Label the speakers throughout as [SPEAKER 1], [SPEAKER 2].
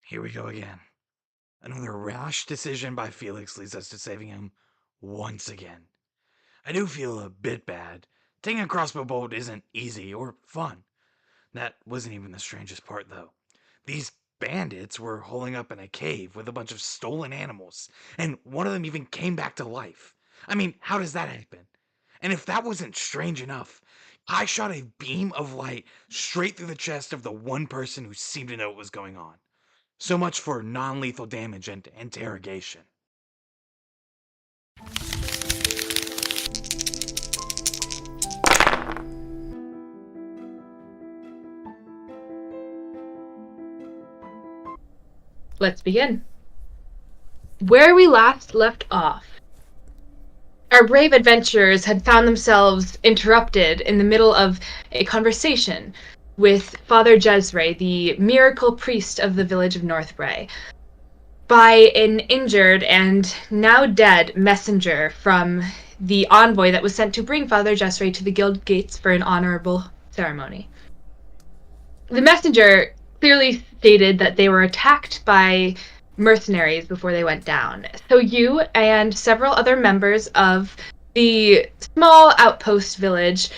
[SPEAKER 1] Here we go again. Another rash decision by Felix leads us to saving him once again. I do feel a bit bad. Taking a crossbow bolt isn't easy or fun. That wasn't even the strangest part, though. These bandits were holing up in a cave with a bunch of stolen animals, and one of them even came back to life. I mean, how does that happen? And if that wasn't strange enough, I shot a beam of light straight through the chest of the one person who seemed to know what was going on. So much for non lethal damage and interrogation.
[SPEAKER 2] Let's begin. Where we last left off, our brave adventurers had found themselves interrupted in the middle of a conversation with Father Jezre, the miracle priest of the village of Northbray, by an injured and now dead messenger from the envoy that was sent to bring Father Jezre to the guild gates for an honorable ceremony. The messenger clearly stated that they were attacked by mercenaries before they went down. So you and several other members of the small outpost village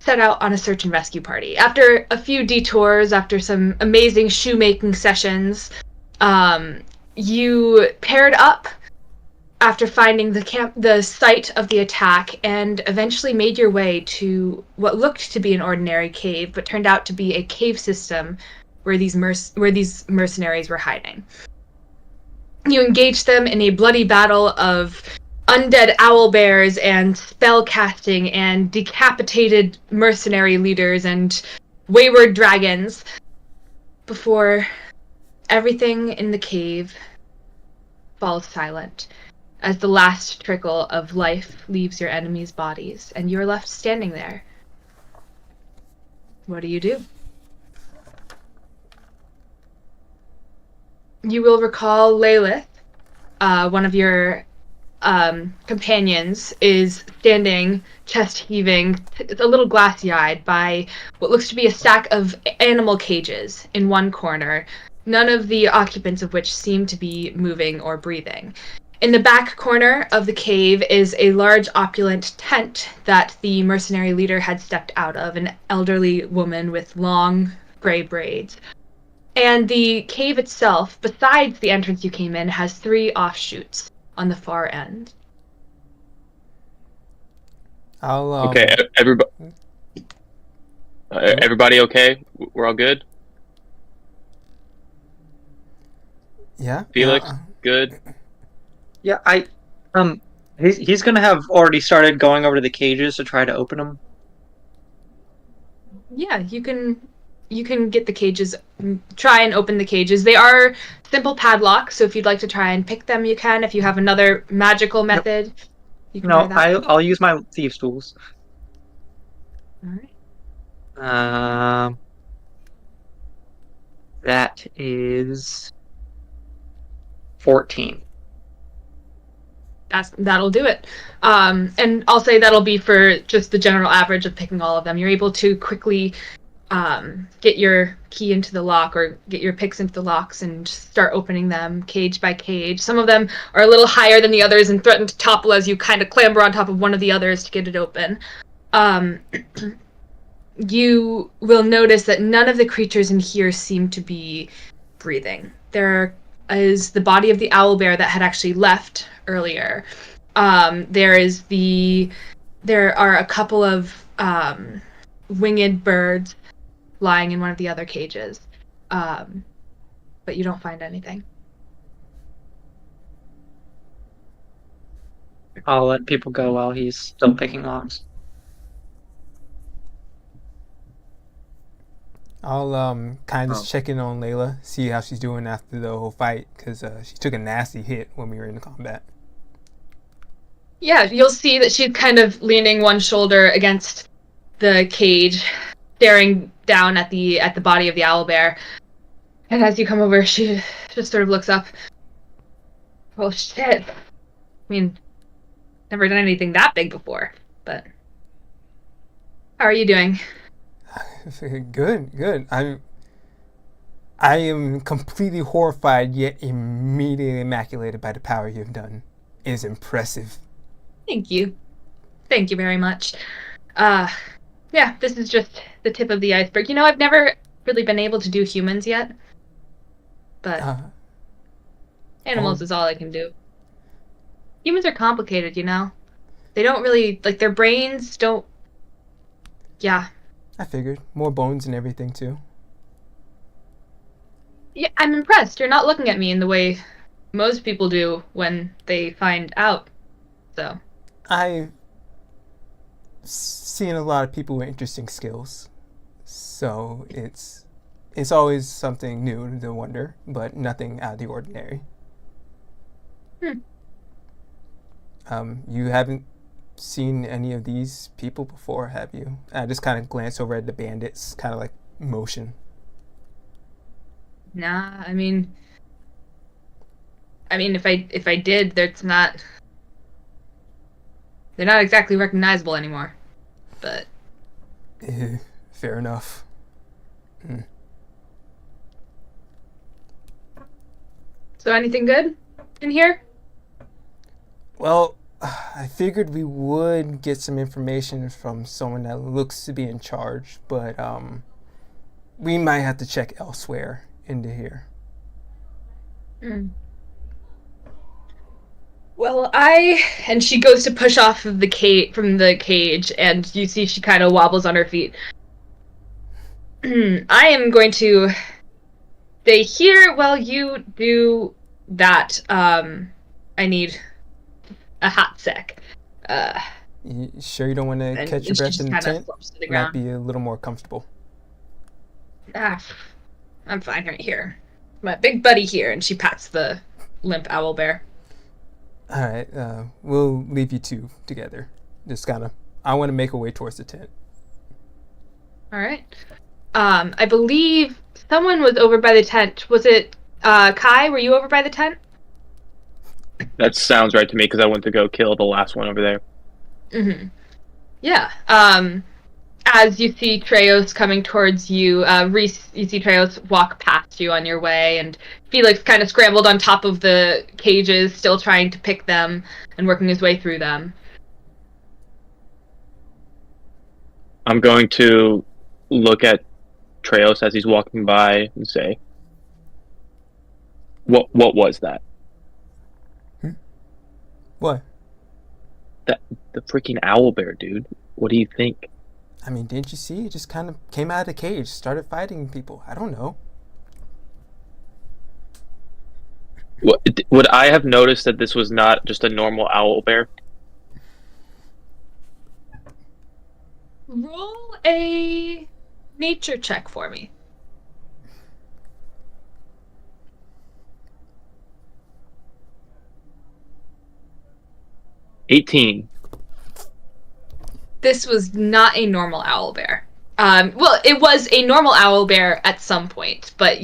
[SPEAKER 2] set out on a search and rescue party. After a few detours, after some amazing shoemaking sessions, you paired up after finding the site of the attack, and eventually made your way to what looked to be an ordinary cave, but turned out to be a cave system where these mercenaries were hiding. You engaged them in a bloody battle of undead owl bears and spell casting and decapitated mercenary leaders and wayward dragons before everything in the cave falls silent as the last trickle of life leaves your enemies' bodies, and you're left standing there. What do? You will recall Lilith, one of your companions, is standing, chest heaving, a little glassy-eyed by what looks to be a stack of animal cages in one corner, none of the occupants of which seem to be moving or breathing. In the back corner of the cave is a large opulent tent that the mercenary leader had stepped out of, an elderly woman with long gray braids. And the cave itself, besides the entrance you came in, has 3 offshoots on the far end.
[SPEAKER 3] Okay, everybody okay? We're all good?
[SPEAKER 4] Yeah.
[SPEAKER 3] Felix, good?
[SPEAKER 5] Yeah, he's gonna have already started going over to the cages to try to open them.
[SPEAKER 2] Yeah, you can get the cages, try and open the cages. They are simple padlocks, so if you'd like to try and pick them, you can. If you have another magical method, you can try that.
[SPEAKER 5] I'll use my thieves' tools.
[SPEAKER 2] Alright.
[SPEAKER 5] That is 14.
[SPEAKER 2] That'll do it. And I'll say that'll be for just the general average of picking all of them. You're able to quickly get your key into the lock or get your picks into the locks and start opening them cage by cage. Some of them are a little higher than the others and threaten to topple as you kind of clamber on top of one of the others to get it open. You will notice that none of the creatures in here seem to be breathing. There is the body of the owlbear that had actually left earlier. There are a couple of winged birds lying in one of the other cages, but you don't find anything.
[SPEAKER 5] I'll let people go while he's still picking locks.
[SPEAKER 4] I'll kind of just check in on Layla, see how she's doing after the whole fight, because she took a nasty hit when we were in the combat.
[SPEAKER 2] Yeah, you'll see that she's kind of leaning one shoulder against the cage, staring down at the body of the owlbear. And as you come over, she just sort of looks up. Oh shit. I mean, never done anything that big before, but how are you doing?
[SPEAKER 4] Good. I am completely horrified, yet immediately immaculated by the power you have done. It is impressive.
[SPEAKER 2] Thank you. Thank you very much. Yeah, this is just the tip of the iceberg. I've never really been able to do humans yet, but animals is all I can do. Humans are complicated, They don't really, their brains don't... Yeah.
[SPEAKER 4] I figured. More bones and everything, too.
[SPEAKER 2] Yeah, I'm impressed. You're not looking at me in the way most people do when they find out, so...
[SPEAKER 4] I've seen a lot of people with interesting skills, so it's always something new to wonder, but nothing out of the ordinary. You haven't seen any of these people before, have you? I just kind of glance over at the bandits, kind of like motion.
[SPEAKER 2] Nah, I mean, if I did, they're not exactly recognizable anymore. But
[SPEAKER 4] fair enough.
[SPEAKER 2] So anything good in here?
[SPEAKER 4] Well, I figured we would get some information from someone that looks to be in charge, but we might have to check elsewhere into here.
[SPEAKER 2] Well, and she goes to push off of from the cage, and you see she kind of wobbles on her feet. I am going to stay here while you do that. I need a hot sec.
[SPEAKER 4] You sure you don't want to catch your breath in the tent? Might be a little more comfortable.
[SPEAKER 2] I'm fine right here. My big buddy here, and she pats the limp owl bear.
[SPEAKER 4] All right, we'll leave you two together. Just I want to make our way towards the tent.
[SPEAKER 2] All right. I believe someone was over by the tent. Was it Kai? Were you over by the tent?
[SPEAKER 3] That sounds right to me because I went to go kill the last one over there.
[SPEAKER 2] Mm-hmm. Yeah. As you see Treos coming towards you, Reese, you see Treos walk past you on your way, and Felix kind of scrambled on top of the cages, still trying to pick them and working his way through them.
[SPEAKER 3] I'm going to look at Treos as he's walking by and say, What was that?
[SPEAKER 4] What?
[SPEAKER 3] The freaking owlbear, dude. What do you think?
[SPEAKER 4] I mean, didn't you see? It just kind of came out of the cage, started fighting people. I don't know.
[SPEAKER 3] Would I have noticed that this was not just a normal owlbear?
[SPEAKER 2] Roll a nature check for me.
[SPEAKER 3] $18.
[SPEAKER 2] This was not a normal owlbear. Well, it was a normal owlbear at some point, but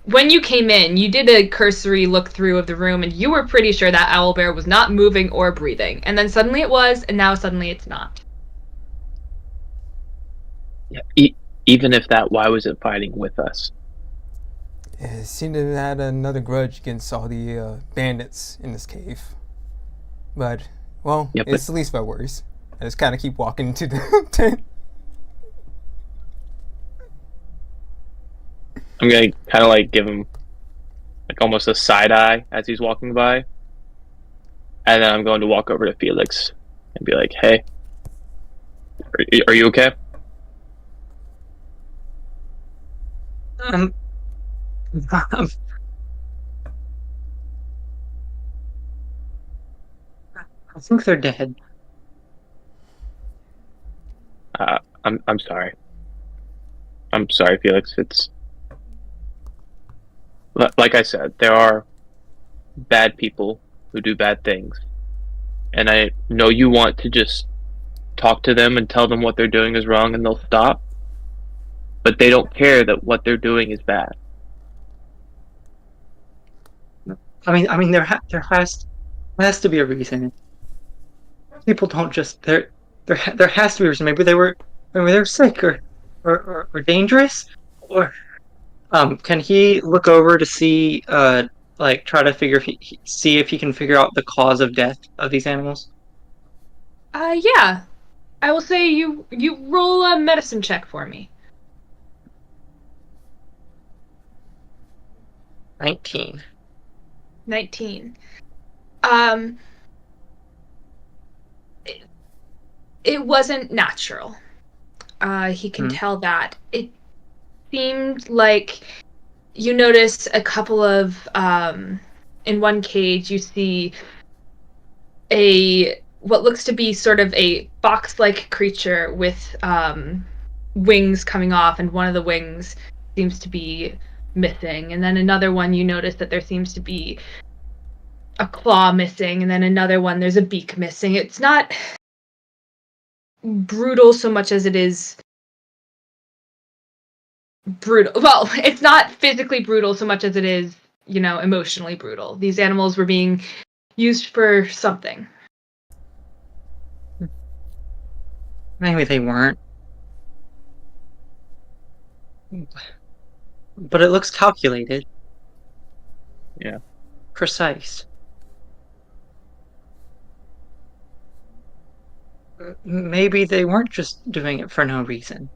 [SPEAKER 2] when you came in, you did a cursory look through of the room, and you were pretty sure that owlbear was not moving or breathing. And then suddenly it was, and now suddenly it's not.
[SPEAKER 3] Yeah, even if that, why was it fighting with us?
[SPEAKER 4] It seemed to have had another grudge against all the bandits in this cave. But, well, it's the least of our worries. I just kind of keep walking into the tent.
[SPEAKER 3] I'm going to kind of give him almost a side eye as he's walking by. And then I'm going to walk over to Felix and be like, hey, are you okay?
[SPEAKER 5] I think they're dead.
[SPEAKER 3] I'm sorry. I'm sorry, Felix. It's like I said, there are bad people who do bad things, and I know you want to just talk to them and tell them what they're doing is wrong, and they'll stop. But they don't care that what they're doing is bad.
[SPEAKER 5] I mean, there has to be a reason. People don't just there has to be a reason. Maybe they're sick or dangerous, or Can he look over to see, try to see if he can figure out the cause of death of these animals?
[SPEAKER 2] Yeah. I will say you roll a medicine check for me.
[SPEAKER 5] 19.
[SPEAKER 2] 19. It wasn't natural. He can tell that. It seemed like you notice a couple of in one cage you see what looks to be sort of a fox-like creature with wings coming off, and one of the wings seems to be missing. And then another one, you notice that there seems to be a claw missing, and then another one, there's a beak missing. It's not brutal so much as it is brutal. Well, it's not physically brutal so much as it is, emotionally brutal. These animals were being used for something.
[SPEAKER 5] Maybe they weren't. But it looks calculated.
[SPEAKER 3] Yeah.
[SPEAKER 5] Precise. Maybe they weren't just doing it for no reason.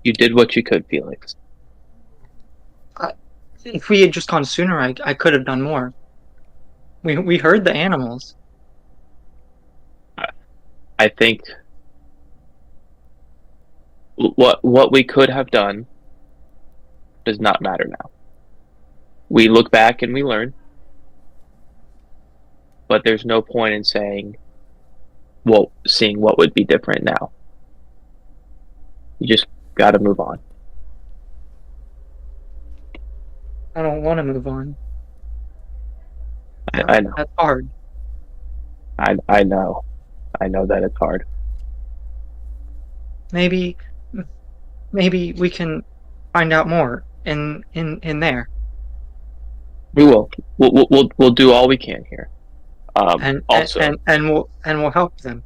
[SPEAKER 3] You did what you could, Felix.
[SPEAKER 5] If we had just gone sooner, I could have done more. We heard the animals.
[SPEAKER 3] I think what we could have done does not matter now. We look back and we learn, but there's no point in seeing what would be different now. You just got to move on.
[SPEAKER 5] I don't want to move on.
[SPEAKER 3] I know.
[SPEAKER 5] That's hard.
[SPEAKER 3] I know. I know that it's hard.
[SPEAKER 5] Maybe we can find out more in there.
[SPEAKER 3] We will. We'll do all we can here.
[SPEAKER 5] And
[SPEAKER 3] also,
[SPEAKER 5] we'll help them.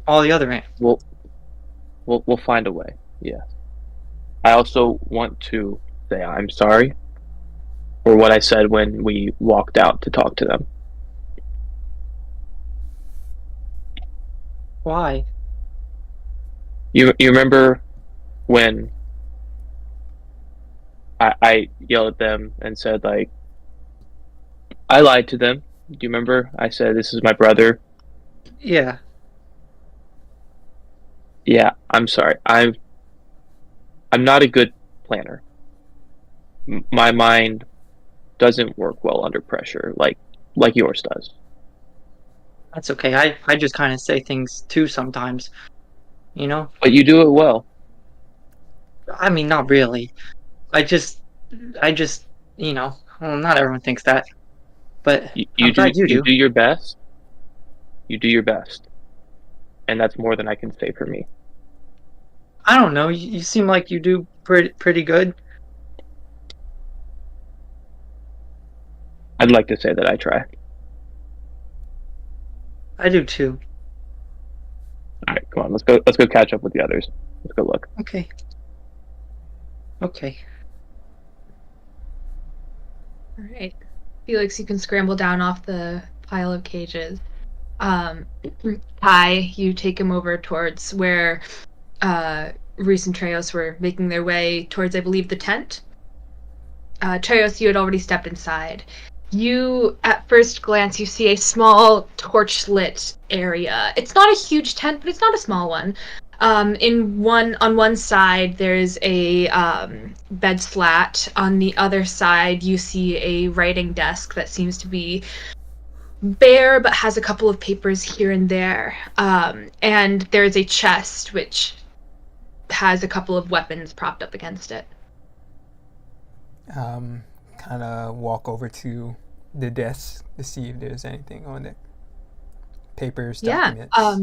[SPEAKER 5] All the other animals.
[SPEAKER 3] We'll find a way. Yeah. I also want to say I'm sorry for what I said when we walked out to talk to them.
[SPEAKER 5] Why?
[SPEAKER 3] You remember when I yelled at them and said, like, I lied to them. Do you remember? I said, this is my brother.
[SPEAKER 5] Yeah.
[SPEAKER 3] Yeah, I'm sorry. I'm not a good planner. My mind doesn't work well under pressure like yours does.
[SPEAKER 5] That's okay. I just kind of say things too sometimes.
[SPEAKER 3] But you do it well.
[SPEAKER 5] I mean, not really. I just, well, not everyone thinks that. But I'm glad you do.
[SPEAKER 3] You do your best. You do your best. And that's more than I can say for me.
[SPEAKER 5] I don't know. You seem like you do pretty good.
[SPEAKER 3] I'd like to say that I try.
[SPEAKER 5] I do too.
[SPEAKER 3] All right, come on. Let's go catch up with the others. Let's go look.
[SPEAKER 5] Okay.
[SPEAKER 2] All right. Felix, you can scramble down off the pile of cages. Ty, you take him over towards where Reese and Treos were making their way towards, I believe, the tent. Treos, you had already stepped inside. You, at first glance, you see a small torch-lit area. It's not a huge tent, but it's not a small one. On one side, there's a bed slat. On the other side, you see a writing desk that seems to be bare, but has a couple of papers here and there. And there's a chest, which has a couple of weapons propped up against it.
[SPEAKER 4] Kind of walk over to the desk to see if there's anything on it. Papers, documents.
[SPEAKER 2] Yeah.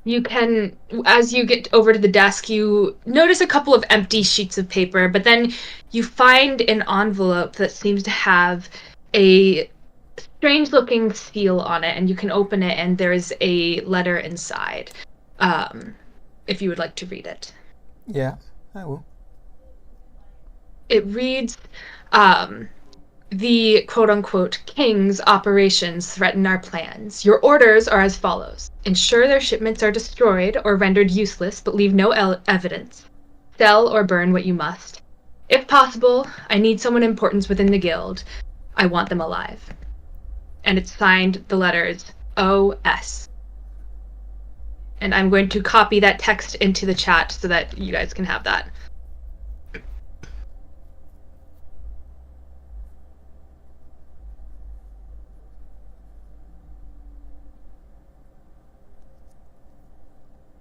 [SPEAKER 2] You can, as you get over to the desk, you notice a couple of empty sheets of paper, but then you find an envelope that seems to have a strange-looking seal on it, and you can open it, and there's a letter inside. if you would like to read it.
[SPEAKER 4] Yeah, I will.
[SPEAKER 2] It reads, the quote-unquote king's operations threaten our plans. Your orders are as follows. Ensure their shipments are destroyed or rendered useless, but leave no evidence. Sell or burn what you must. If possible, I need someone important within the guild. I want them alive. And it's signed the letters OS. And I'm going to copy that text into the chat so that you guys can have that.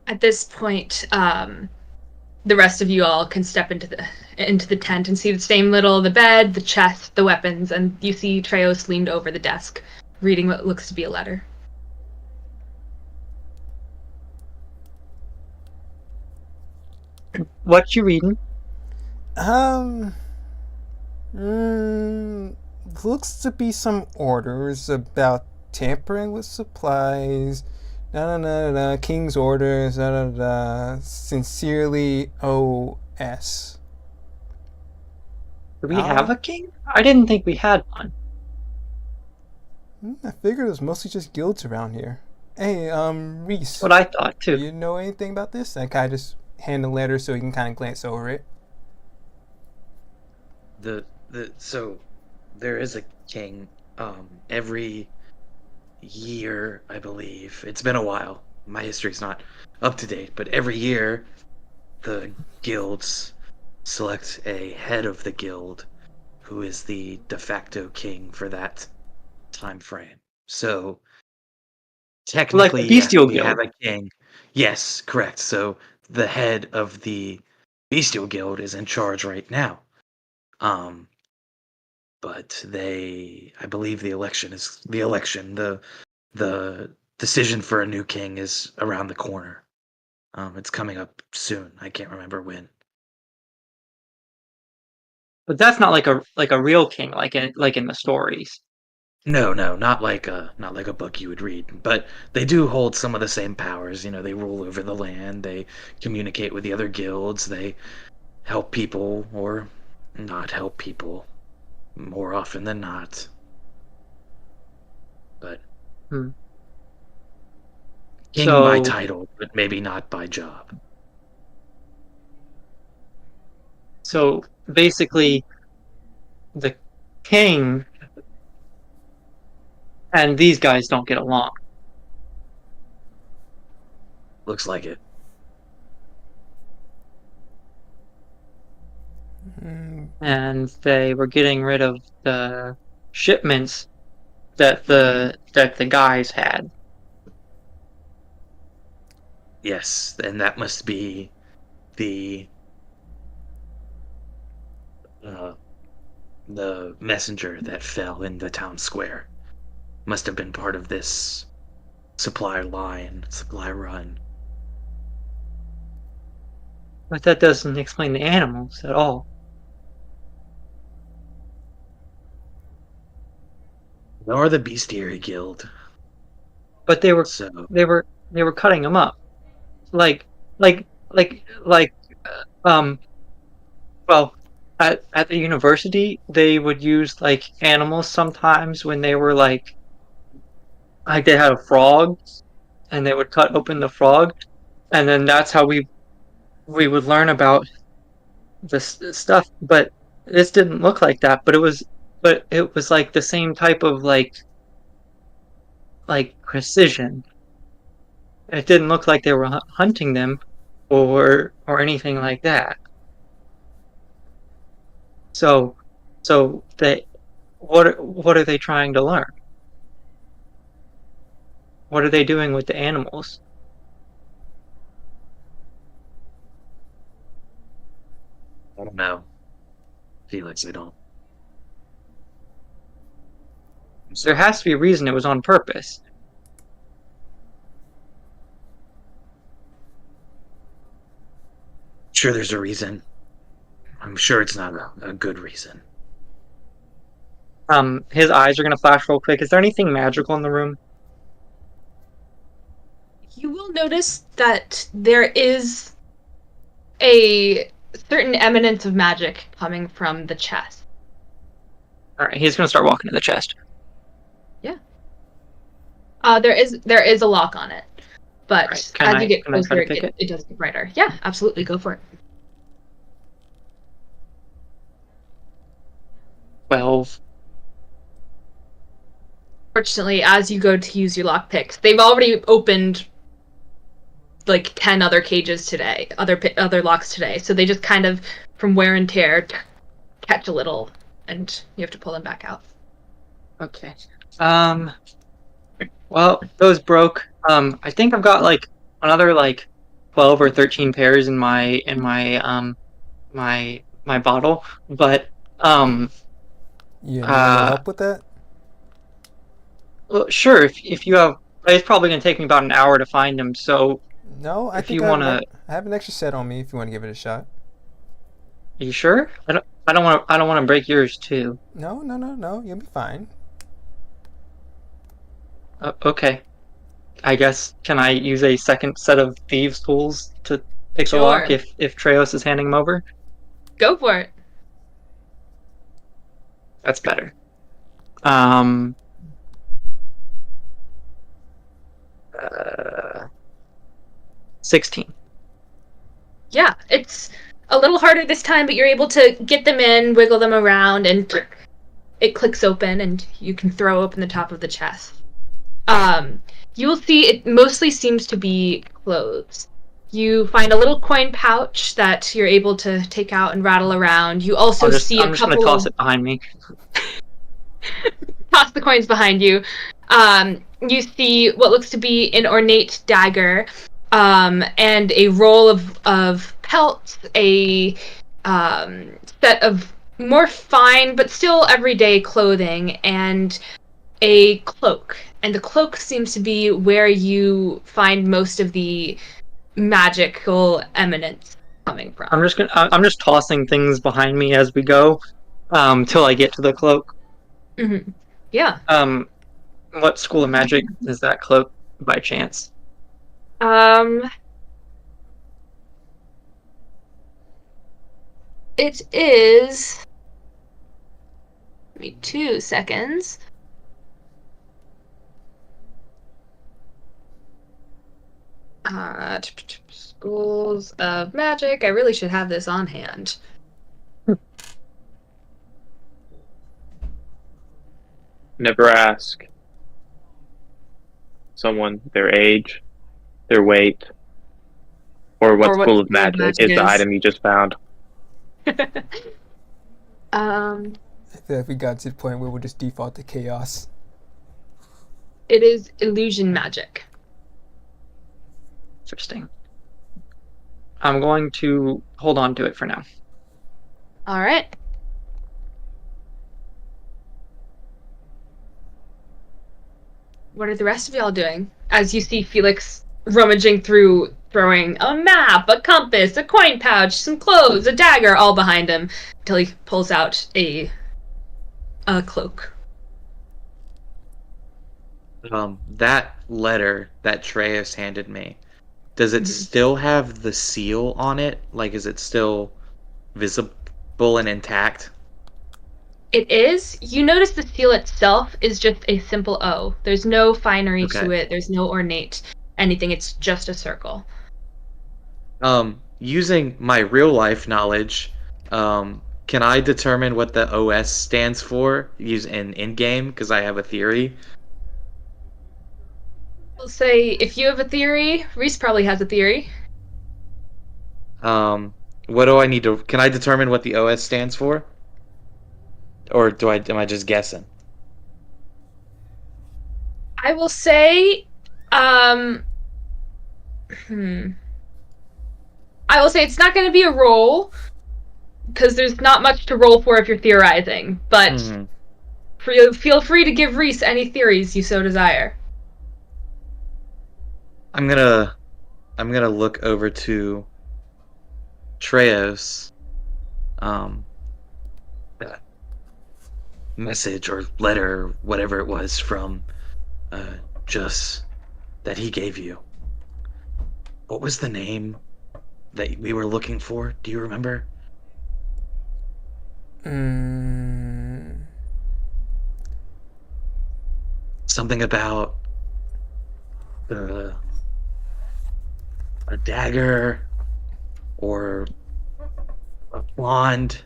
[SPEAKER 2] At this point, the rest of you all can step into the tent and see the bed, the chest, the weapons, and you see Treos leaned over the desk, reading what looks to be a letter.
[SPEAKER 5] What you reading?
[SPEAKER 4] Looks to be some orders about tampering with supplies. King's orders. Sincerely, O.S.
[SPEAKER 5] Do we have a king? I didn't think we had one.
[SPEAKER 4] I figured it was mostly just guilds around here. Hey, Reese.
[SPEAKER 5] That's what I thought too.
[SPEAKER 4] Do you know anything about this? I kind of just hand the letter so he can kind of glance over it.
[SPEAKER 1] So there is a king every year, I believe. It's been a while. My history's not up to date, but every year the guilds select a head of the guild who is the de facto king for that time frame. So technically,
[SPEAKER 5] like the Bestial
[SPEAKER 1] we
[SPEAKER 5] Guild.
[SPEAKER 1] have a king. Yes, correct. So the head of the Bestial Guild is in charge right now. But I believe the decision for a new king is around the corner. It's coming up soon. I can't remember when.
[SPEAKER 5] But that's not like a real king, like in the stories.
[SPEAKER 1] No, not like a book you would read. But they do hold some of the same powers. They rule over the land. They communicate with the other guilds. They help people or not help people more often than not. But king by title, but maybe not by job.
[SPEAKER 5] So basically, the king and these guys don't get along.
[SPEAKER 1] Looks like it.
[SPEAKER 5] And they were getting rid of the shipments that the guys had.
[SPEAKER 1] Yes, and that must be the messenger that fell in the town square. Must have been part of this supply run.
[SPEAKER 5] But that doesn't explain the animals at all.
[SPEAKER 1] Nor the Bestiary Guild.
[SPEAKER 5] But they were cutting them up, well, at the university they would use like animals sometimes when they were like they had a frog, and they would cut open the frog, and then that's how we would learn about this stuff. But this didn't look like that. But it was like the same type of like precision. It didn't look like they were hunting them or anything like that. So they what are they trying to learn? What are they doing with the animals?
[SPEAKER 1] I don't know. Felix, I don't.
[SPEAKER 5] There has to be a reason it was on purpose.
[SPEAKER 1] Sure, there's a reason. I'm sure it's not a good reason.
[SPEAKER 5] His eyes are gonna flash real quick. Is there anything magical in the room?
[SPEAKER 2] You will notice that there is a certain eminence of magic coming from the chest.
[SPEAKER 5] All right, he's gonna start walking to the chest.
[SPEAKER 2] Yeah. There is a lock on it, but
[SPEAKER 5] Right.
[SPEAKER 2] as you get
[SPEAKER 5] Can I try
[SPEAKER 2] closer,
[SPEAKER 5] to pick it?
[SPEAKER 2] it does get brighter. Yeah, absolutely, go for it.
[SPEAKER 5] 12.
[SPEAKER 2] Fortunately, as you go to use your lockpicks, they've already opened like 10 other cages today, other locks today. So they just kind of, from wear and tear, catch a little, and you have to pull them back out.
[SPEAKER 5] Okay. Well, those broke. I think I've got like another like 12 or 13 pairs in my bottle, but
[SPEAKER 4] You need a little
[SPEAKER 5] uh
[SPEAKER 4] help with that?
[SPEAKER 5] well, sure, if you have, it's probably gonna take me about an hour to find them. So
[SPEAKER 4] No, I
[SPEAKER 5] if
[SPEAKER 4] think
[SPEAKER 5] you wanna,
[SPEAKER 4] I have an extra set on me if you want to give it a shot.
[SPEAKER 5] are you sure? I don't want to break yours too.
[SPEAKER 4] No, you'll be fine.
[SPEAKER 5] Okay. I guess, can I use a second set of thieves' tools to pick the lock
[SPEAKER 2] Sure.
[SPEAKER 5] if Treos is handing them over?
[SPEAKER 2] Go for it.
[SPEAKER 5] That's better. Um, 16.
[SPEAKER 2] Yeah, it's a little harder this time, but you're able to get them in, wiggle them around, and it clicks open, and you can throw open the top of the chest. You will see it mostly seems to be clothes. You find a little coin pouch that you're able to take out and rattle around. You also see
[SPEAKER 5] I'm just gonna toss it behind me.
[SPEAKER 2] toss the coins behind you. You see what looks to be an ornate dagger, and a roll of pelts, a set of more fine but still everyday clothing, and a cloak. And the cloak seems to be where you find most of the magical eminence coming from.
[SPEAKER 5] I'm just tossing things behind me as we go, till I get to the cloak.
[SPEAKER 2] Mm-hmm. Yeah.
[SPEAKER 5] What school of magic is that cloak by chance?
[SPEAKER 2] It is. Give me 2 seconds. Schools of Magic. I really should have this on hand.
[SPEAKER 3] Never ask someone their age, their weight, or what
[SPEAKER 2] Or what
[SPEAKER 3] school of
[SPEAKER 2] school of
[SPEAKER 3] magic
[SPEAKER 2] magic
[SPEAKER 3] is the
[SPEAKER 2] is.
[SPEAKER 3] item you just found.
[SPEAKER 4] I feel like we got to the point where we'll just default to chaos.
[SPEAKER 2] It is illusion magic.
[SPEAKER 5] Interesting. I'm going to hold on to it for now.
[SPEAKER 2] All right. What are the rest of y'all doing? As you see Felix rummaging through, throwing a map, a compass, a coin pouch, some clothes, a dagger, all behind him, until he pulls out a cloak.
[SPEAKER 6] That letter that Treus handed me, does it
[SPEAKER 2] Mhm.
[SPEAKER 6] still have the seal on it? Like, is it still visible and intact?
[SPEAKER 2] It is. You notice the seal itself is just a simple O. There's no finery to
[SPEAKER 6] Okay.
[SPEAKER 2] it. There's no ornate anything. It's just a circle.
[SPEAKER 6] Using my real life knowledge, can I determine what the OS stands for? Use in game because I have a theory.
[SPEAKER 2] I'll say if you have a theory, Reese probably has a theory.
[SPEAKER 6] What do I need to? Can I determine what the OS stands for? Or am I just guessing?
[SPEAKER 2] I will say, I will say it's not going to be a roll because there's not much to roll for if you're theorizing. But
[SPEAKER 6] Mhm.
[SPEAKER 2] feel free to give Reese any theories you so desire.
[SPEAKER 6] I'm gonna look over to Treos. That message or letter, whatever it was from just that he gave you. what was the name that we were looking for? Do you remember? Something about a dagger or a wand.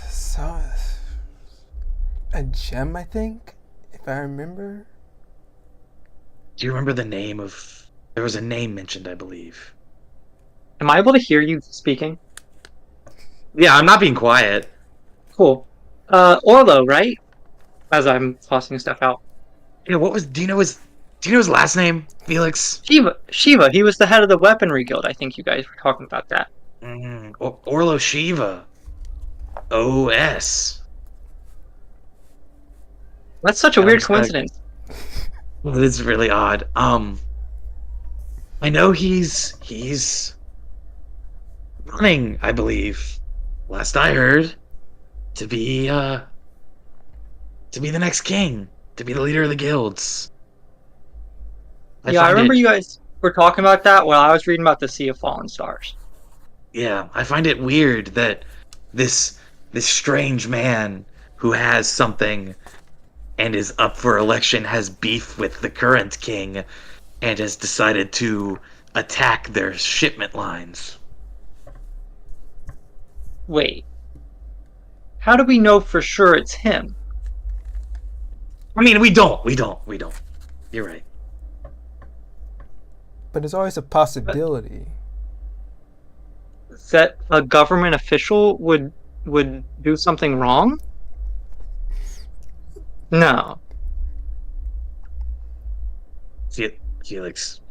[SPEAKER 4] So, a gem, I think, if I remember.
[SPEAKER 6] Do you remember the name of? There was a name mentioned, I believe.
[SPEAKER 5] Am I able to hear you speaking?
[SPEAKER 6] Yeah, I'm not being quiet.
[SPEAKER 5] Cool. Orlo, right? As I'm tossing stuff out.
[SPEAKER 6] Yeah, what was? Do you know his last name? Felix.
[SPEAKER 5] Shiva. He was the head of the weaponry guild. I think you guys were talking about that.
[SPEAKER 6] Orlo Shiva. OS.
[SPEAKER 5] That's such a weird coincidence.
[SPEAKER 6] It's really odd. I know he's running, I believe. Last I heard, to be the next king, to be the leader of the guilds.
[SPEAKER 5] I remember you guys were talking about that while I was reading about the Sea of Fallen Stars.
[SPEAKER 6] Yeah, I find it weird that this strange man who has something and is up for election has beef with the current king and has decided to attack their shipment lines.
[SPEAKER 5] Wait. How do we know for sure it's him?
[SPEAKER 6] I mean, we don't. You're right.
[SPEAKER 4] But there's always a possibility.
[SPEAKER 5] That a government official would do something wrong? No.
[SPEAKER 6] Felix.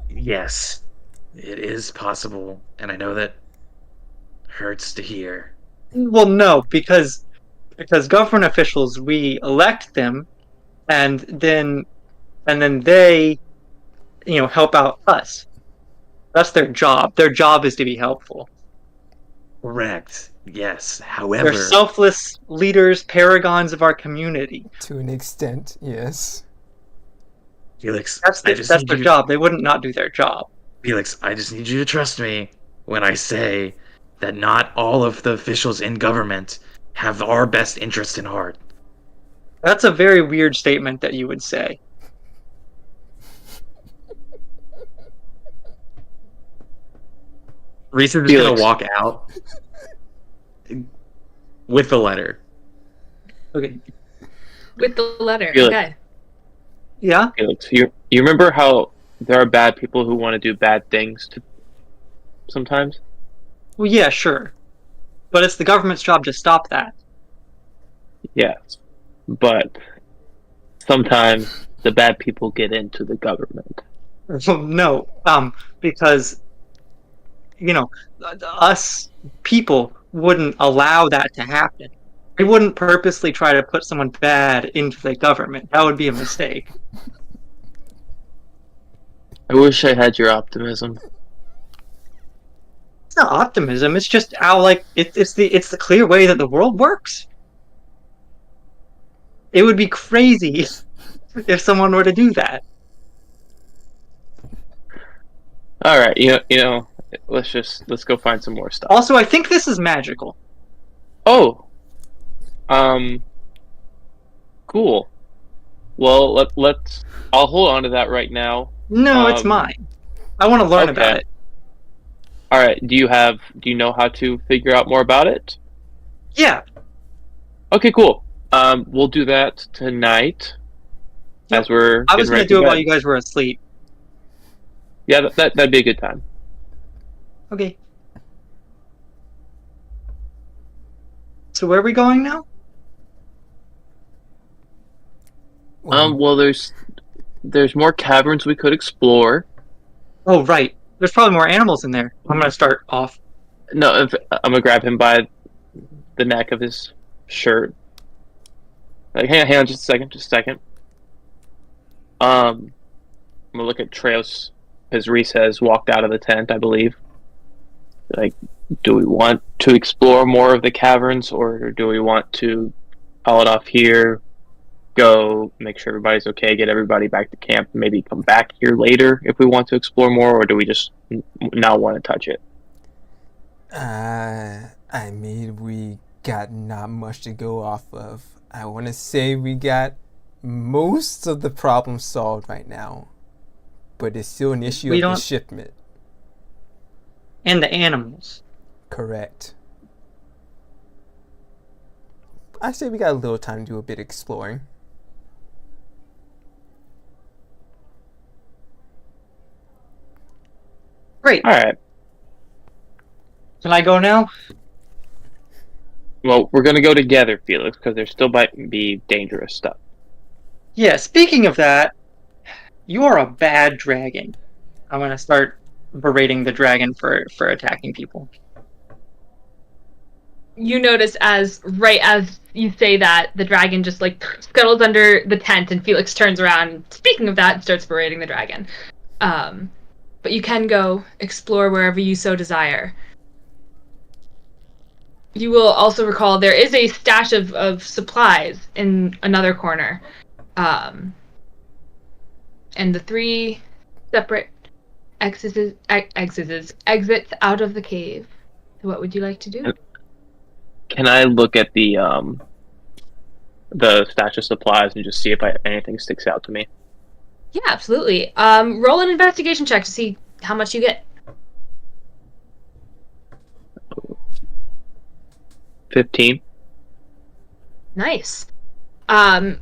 [SPEAKER 6] Yes, it is possible, and I know that hurts to hear.
[SPEAKER 5] Well, no, because government officials, we elect them, and then they, help out us. That's their job. Their job is to be helpful.
[SPEAKER 6] Correct. Yes. However,
[SPEAKER 5] they're selfless leaders, paragons of our community.
[SPEAKER 4] To an extent, yes.
[SPEAKER 6] Felix,
[SPEAKER 5] that's their job. They wouldn't not do their job.
[SPEAKER 6] Felix, I just need you to trust me when I say that not all of the officials in government have our best interest in heart.
[SPEAKER 5] That's a very weird statement that you would say.
[SPEAKER 6] Reese is just gonna walk out with the letter.
[SPEAKER 5] Okay.
[SPEAKER 2] With the letter.
[SPEAKER 3] Felix.
[SPEAKER 2] Okay.
[SPEAKER 5] Yeah?
[SPEAKER 3] Felix, you remember how there are bad people who want to do bad things sometimes?
[SPEAKER 5] Well, yeah, sure. But it's the government's job to stop that.
[SPEAKER 3] Yes. But sometimes the bad people get into the government.
[SPEAKER 5] Well, no, because, us people wouldn't allow that to happen. We wouldn't purposely try to put someone bad into the government. That would be a mistake.
[SPEAKER 3] I wish I had your optimism.
[SPEAKER 5] It's not optimism. It's just how, it's the clear way that the world works. It would be crazy if someone were to do that.
[SPEAKER 3] All right, let's go find some more stuff.
[SPEAKER 5] Also, I think this is magical.
[SPEAKER 3] Oh, cool. Well, let's. I'll hold on to that right now.
[SPEAKER 5] No, it's mine. I want to learn about it.
[SPEAKER 3] All right. Do you know how to figure out more about it?
[SPEAKER 5] Yeah.
[SPEAKER 3] Okay, cool. We'll do that tonight.
[SPEAKER 5] Yep.
[SPEAKER 3] As we're.
[SPEAKER 5] I was going to do it while you guys were asleep.
[SPEAKER 3] Yeah, that'd be a good time.
[SPEAKER 5] Okay. So where are we going now?
[SPEAKER 3] Well, there's more caverns we could explore.
[SPEAKER 5] Oh, right. There's probably more animals in there. I'm gonna start off.
[SPEAKER 3] No, I'm gonna grab him by the neck of his shirt. Like, hang on, just a second. I'm gonna look at Treos, as Reese has walked out of the tent, I believe. Like, do we want to explore more of the caverns, or do we want to call it off here? go make sure everybody's okay, get everybody back to camp, maybe come back here later if we want to explore more, or do we just not want to touch it?
[SPEAKER 4] I mean, we got not much to go off of. I want to say we got most of the problem solved right now, but it's still an issue
[SPEAKER 5] We
[SPEAKER 4] of the
[SPEAKER 5] don't-
[SPEAKER 4] shipment.
[SPEAKER 5] And the animals.
[SPEAKER 4] Correct. I say we got a little time to do a bit of exploring.
[SPEAKER 5] Great.
[SPEAKER 3] All right.
[SPEAKER 5] Can I go now?
[SPEAKER 3] Well, we're gonna go together, Felix, because there still might be dangerous stuff.
[SPEAKER 5] Yeah, speaking of that, you are a bad dragon. I'm gonna start berating the dragon for attacking people.
[SPEAKER 2] You notice right as you say that, the dragon just like scuttles under the tent, and Felix turns around. Speaking of that, and starts berating the dragon. But you can go explore wherever you so desire. You will also recall there is a stash of supplies in another corner. And the 3 separate exits out of the cave. So what would you like to do?
[SPEAKER 3] Can I look at the stash of supplies and just see if anything sticks out to me?
[SPEAKER 2] Yeah, absolutely. Roll an investigation check to see how much you get.
[SPEAKER 3] 15.
[SPEAKER 2] Nice.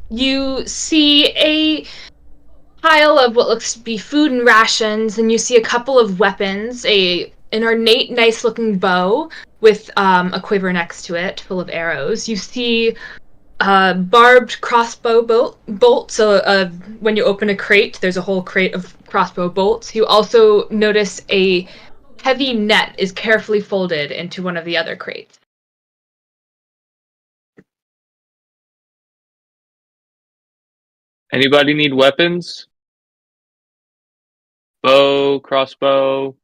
[SPEAKER 2] You see a pile of what looks to be food and rations, and you see a couple of weapons, an ornate, nice-looking bow with a quiver next to it, full of arrows. You see barbed crossbow bolts, so when you open a crate, there's a whole crate of crossbow bolts. You also notice a heavy net is carefully folded into one of the other crates.
[SPEAKER 3] Anybody need weapons? Bow, crossbow.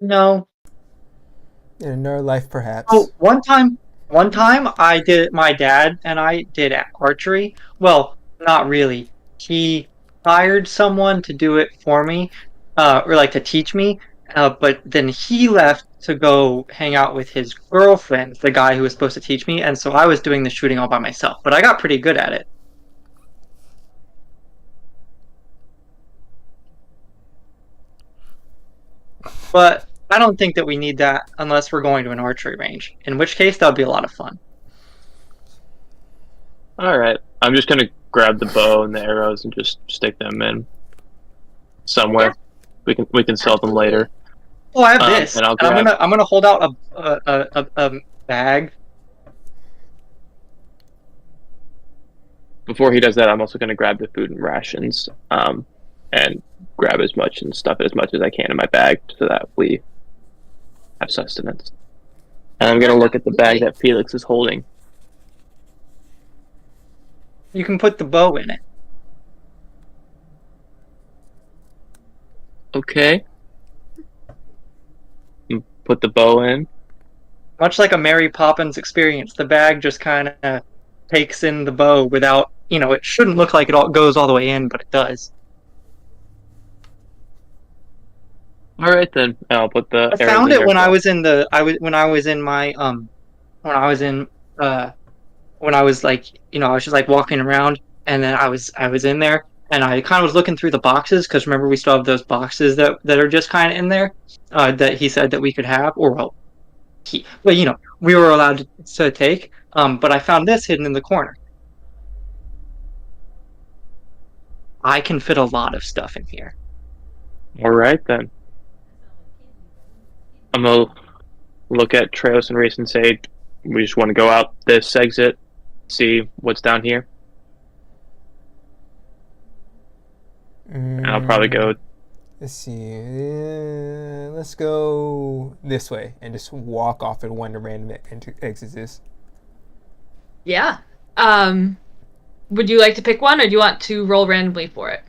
[SPEAKER 5] No.
[SPEAKER 4] In another life, perhaps.
[SPEAKER 5] Oh, one time my dad and I did archery. Well, not really. He hired someone to do it for me, or like to teach me. But then he left to go hang out with his girlfriend, the guy who was supposed to teach me, and so I was doing the shooting all by myself. But I got pretty good at it. But I don't think that we need that unless we're going to an archery range. In which case, that would be a lot of fun.
[SPEAKER 3] All right. I'm just gonna grab the bow and the arrows and just stick them in somewhere.
[SPEAKER 2] Yeah.
[SPEAKER 3] We can sell them later.
[SPEAKER 5] Oh, I have this.
[SPEAKER 3] And I'll
[SPEAKER 5] And
[SPEAKER 3] grab.
[SPEAKER 5] I'm gonna hold out a bag.
[SPEAKER 3] Before he does that, I'm also gonna grab the food and rations, and grab as much and stuff as much as I can in my bag so that we have sustenance. And I'm gonna look at the bag that Felix is holding.
[SPEAKER 5] You can put the bow in it.
[SPEAKER 3] Okay. Put the bow in.
[SPEAKER 5] Much like a Mary Poppins experience, the bag just kind of takes in the bow without, it shouldn't look like it all goes all the way in, but it does.
[SPEAKER 3] All right then. I'll put the.
[SPEAKER 5] I found it when I was in I was just like walking around, and then I was in there, and I kind of was looking through the boxes because remember we still have those boxes that are just kind of in there, that he said that we could have, or well, we were allowed to take. But I found this hidden in the corner. I can fit a lot of stuff in here.
[SPEAKER 3] All right then. I'm gonna look at Traos and Race and say, we just want to go out this exit, see what's down here. And I'll probably go.
[SPEAKER 4] Let's see. Let's go this way and just walk off at one of the random exits is.
[SPEAKER 2] Yeah. Would you like to pick one, or do you want to roll randomly for it?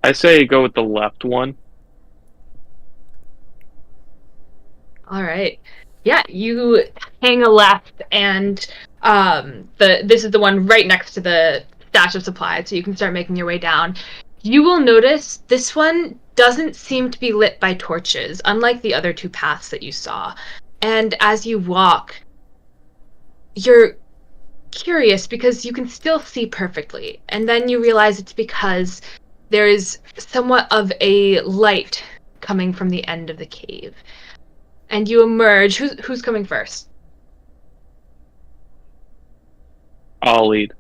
[SPEAKER 3] I say go with the left one.
[SPEAKER 2] All right. Yeah, you hang a left, and This is the one right next to the stash of supplies, so you can start making your way down. You will notice this one doesn't seem to be lit by torches, unlike the other two paths that you saw. And as you walk, you're curious because you can still see perfectly. And then you realize it's because there is somewhat of a light coming from the end of the cave. And you emerge. Who's coming first?
[SPEAKER 3] I'll lead.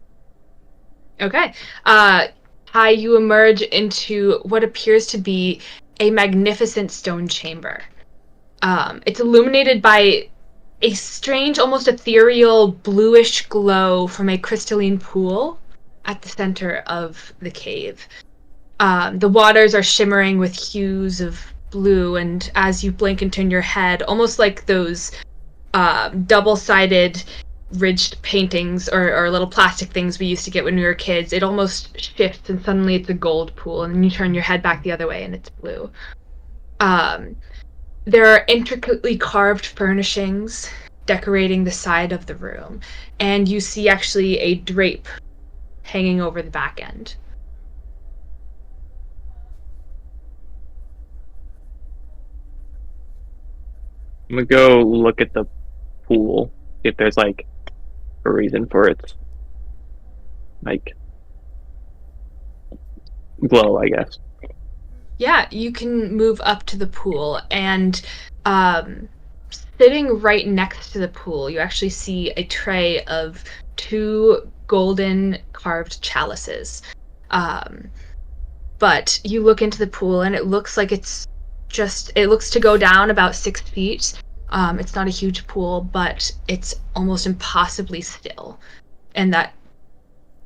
[SPEAKER 2] Okay. Kai, you emerge into what appears to be a magnificent stone chamber. It's illuminated by a strange, almost ethereal, bluish glow from a crystalline pool at the center of the cave. The waters are shimmering with hues of blue, and as you blink and turn your head, almost like those double-sided ridged paintings or little plastic things we used to get when we were kids, it almost shifts and suddenly it's a gold pool, and then you turn your head back the other way and it's blue. There are intricately carved furnishings decorating the side of the room, and you see actually a drape hanging over the back end.
[SPEAKER 3] I'm gonna go look at the pool, see if there's like a reason for its like glow, I guess.
[SPEAKER 2] Yeah, you can move up to the pool, and sitting right next to the pool, you actually see a tray of two golden carved chalices. But you look into the pool, and it looks like it looks to go down about 6 feet. It's not a huge pool, but it's almost impossibly still, and that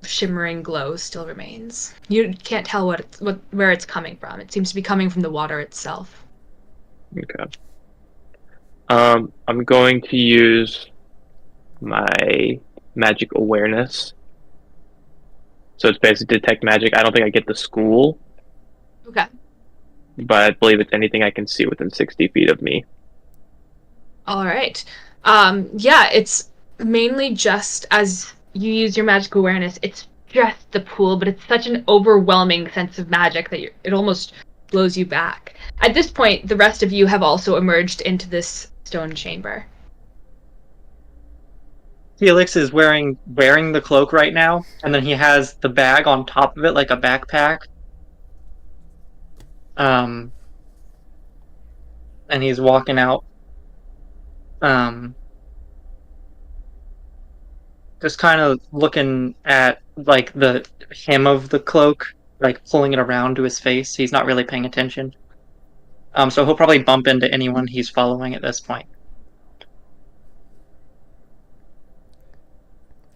[SPEAKER 2] shimmering glow still remains. You can't tell where it's coming from. It seems to be coming from the water itself.
[SPEAKER 3] Okay. I'm going to use my magic awareness. So it's basically detect magic. I don't think I get the school,
[SPEAKER 2] Okay.
[SPEAKER 3] but I believe it's anything I can see within 60 feet of me.
[SPEAKER 2] All right. Yeah, it's mainly just as you use your magic awareness, it's just the pool, but it's such an overwhelming sense of magic that it almost blows you back. At this point, the rest of you have also emerged into this stone chamber.
[SPEAKER 5] Felix is wearing the cloak right now, and then he has the bag on top of it like a backpack. And he's walking out. Just kind of looking at like the hem of the cloak, like pulling it around to his face. He's not really paying attention. So he'll probably bump into anyone he's following at this point.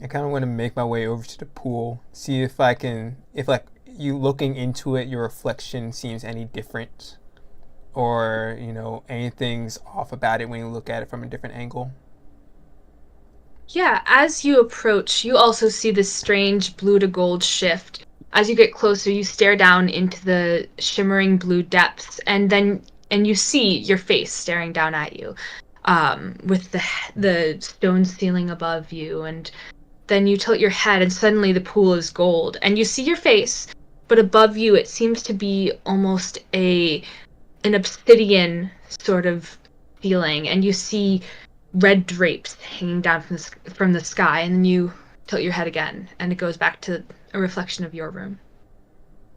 [SPEAKER 4] I kind of want to make my way over to the pool, see if I can, if like you looking into it, your reflection seems any different, or anything's off about it when you look at it from a different angle.
[SPEAKER 2] Yeah, as you approach, you also see this strange blue to gold shift. As you get closer, you stare down into the shimmering blue depths, and you see your face staring down at you, with the stone ceiling above you, and then you tilt your head, and suddenly the pool is gold, and you see your face, but above you it seems to be almost an obsidian sort of feeling, and you see red drapes hanging down from the sky, and then you tilt your head again, and it goes back to a reflection of your room.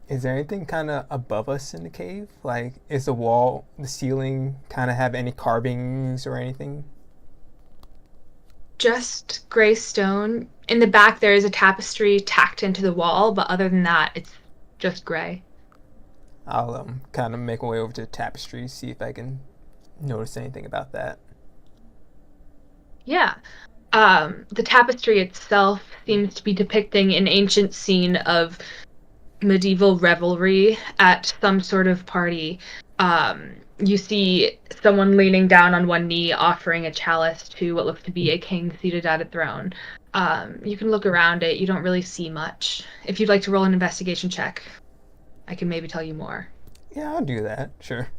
[SPEAKER 4] Is there anything kind of above us in the cave? Like, is the ceiling kind of have any carvings or anything?
[SPEAKER 2] Just gray stone. In the back, there is a tapestry tacked into the wall, but other than that, it's just gray.
[SPEAKER 4] I'll kind of make my way over to the tapestry, see if I can notice anything about that.
[SPEAKER 2] Yeah. The tapestry itself seems to be depicting an ancient scene of medieval revelry at some sort of party. You see someone leaning down on one knee, offering a chalice to what looks to be a king seated at a throne. You can look around it. You don't really see much. If you'd like to roll an investigation check, I can maybe tell you more.
[SPEAKER 4] Yeah, I'll do that. Sure.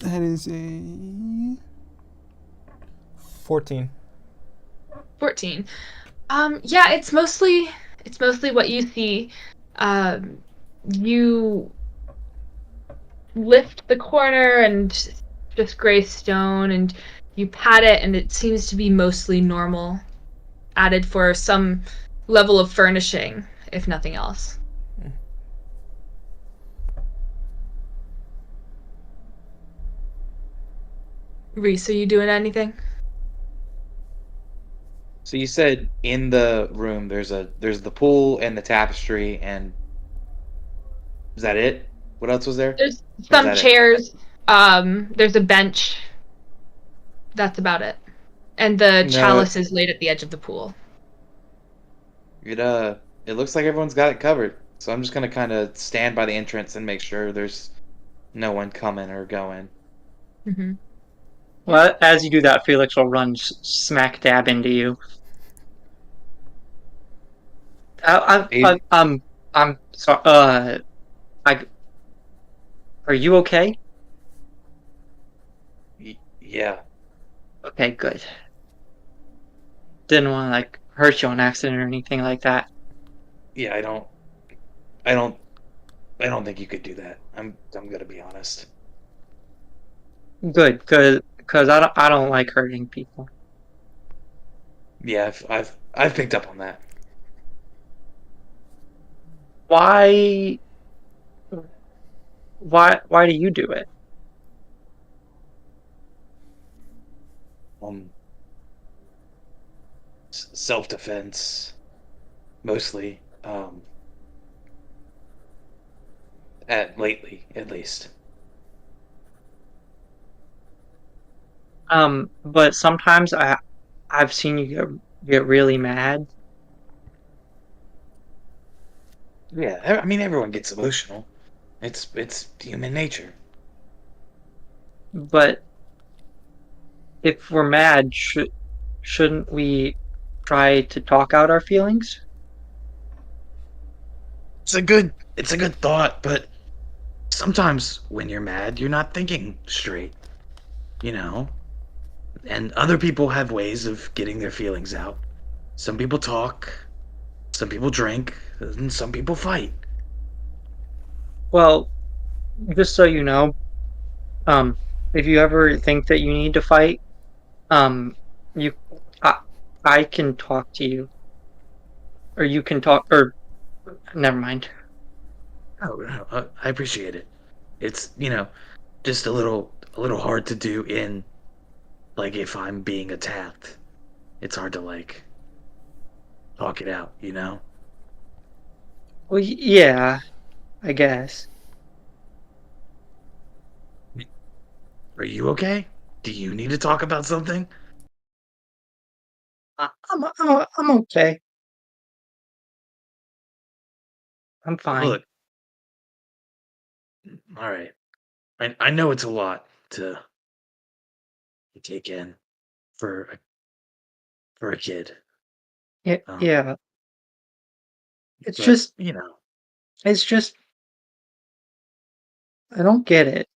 [SPEAKER 4] That is a 14.
[SPEAKER 2] 14. Yeah, it's mostly what you see. You lift the corner and just gray stone, and you pat it, and it seems to be mostly normal, added for some level of furnishing, if nothing else. Reese, are you doing anything?
[SPEAKER 6] So you said in the room there's the pool and the tapestry, and is that it? What else was there?
[SPEAKER 2] There's
[SPEAKER 6] Or is
[SPEAKER 2] some
[SPEAKER 6] that it?
[SPEAKER 2] chairs. There's a bench. That's about it. And the
[SPEAKER 6] No,
[SPEAKER 2] chalice is laid at the edge of the pool.
[SPEAKER 6] it looks like everyone's got it covered. So I'm just gonna kind of stand by the entrance and make sure there's no one coming or going.
[SPEAKER 2] Hmm.
[SPEAKER 5] Well, as you do that, Felix will run smack dab into you.
[SPEAKER 6] Hey,
[SPEAKER 5] I'm sorry. I are you okay?
[SPEAKER 6] yeah,
[SPEAKER 5] Okay, good. Didn't want to like hurt you on accident or anything like that.
[SPEAKER 6] yeah. I don't, I don't think you could do that. I'm gonna be honest.
[SPEAKER 5] Good, because I don't like hurting people.
[SPEAKER 6] Yeah, I've picked up on that.
[SPEAKER 5] Why why do you do it?
[SPEAKER 6] Um, self defense mostly. At lately at least.
[SPEAKER 5] But sometimes I've seen you get really mad.
[SPEAKER 6] Yeah, I mean everyone gets emotional. It's human nature.
[SPEAKER 5] But if we're mad, shouldn't we try to talk out our feelings?
[SPEAKER 6] It's a good thought, but sometimes when you're mad, you're not thinking straight, you know? And other people have ways of getting their feelings out. Some people talk, some people drink, and some people fight.
[SPEAKER 5] Well, just so you know, um, if you ever think that you need to fight, um, you, I, I can talk to you, or you can talk, or never mind.
[SPEAKER 6] Oh, no, I appreciate it. It's, just a little hard to do in like if I'm being attacked. It's hard to like talk it out, you know?
[SPEAKER 5] Well, yeah, I guess.
[SPEAKER 6] Are you okay? Do you need to talk about something?
[SPEAKER 5] I'm okay. I'm fine.
[SPEAKER 6] Look, all right. I know it's a lot to take in for a kid.
[SPEAKER 5] Yeah,
[SPEAKER 6] Um,
[SPEAKER 5] yeah. It's
[SPEAKER 6] but
[SPEAKER 5] just, it's just, I don't get it.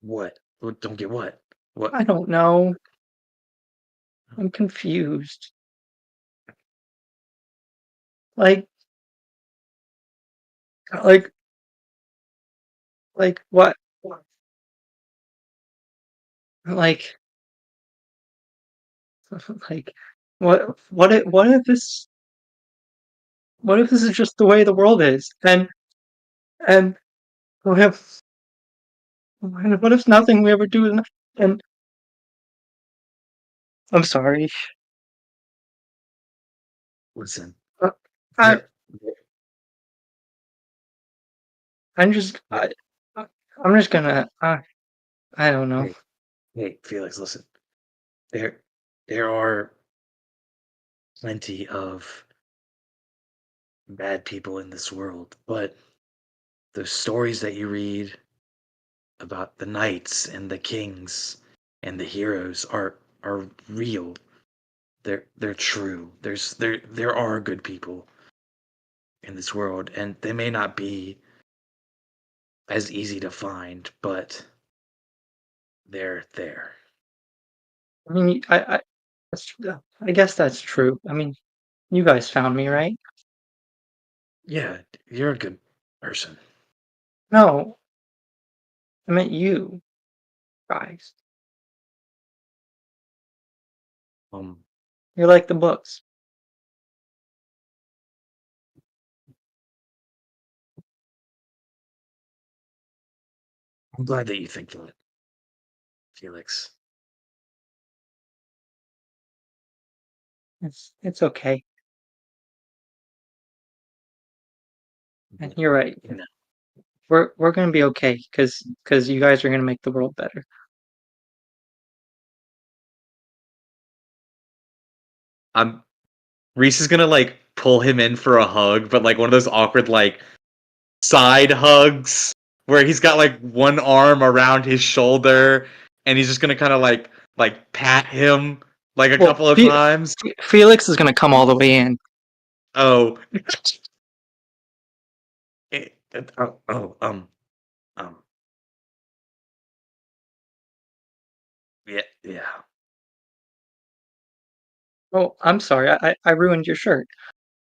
[SPEAKER 6] what? Don't get what? What?
[SPEAKER 5] I don't know. I'm confused. Like, like, what? Like, like, what if this is just the way the world is? And what if, what if nothing we ever do is, and I'm sorry.
[SPEAKER 6] Listen,
[SPEAKER 5] Uh, I,
[SPEAKER 6] there.
[SPEAKER 5] I'm just, I'm just gonna, I don't know.
[SPEAKER 6] Hey, hey, Felix, listen. There, there are plenty of bad people in this world, but the stories that you read about the knights and the kings and the heroes are real. They're true. There are good people in this world, and they may not be as easy to find, but they're there.
[SPEAKER 5] I mean, I guess that's true. I mean, you guys found me, right?
[SPEAKER 6] Yeah, you're a good person.
[SPEAKER 5] No, I meant you guys.
[SPEAKER 6] Um,
[SPEAKER 5] You're like the books.
[SPEAKER 6] I'm glad that you think that, Felix.
[SPEAKER 5] It's okay. And you're right.
[SPEAKER 6] You know,
[SPEAKER 5] We're gonna be okay because you guys are gonna make the world better.
[SPEAKER 6] I'm Reese is gonna like pull him in for a hug, but like one of those awkward like side hugs where he's got like one arm around his shoulder and he's just gonna kind of like pat him like a
[SPEAKER 5] Well,
[SPEAKER 6] couple of times.
[SPEAKER 5] Felix is gonna come all the way in.
[SPEAKER 6] Oh. Oh, um, yeah.
[SPEAKER 5] Oh, I'm sorry. I ruined your shirt.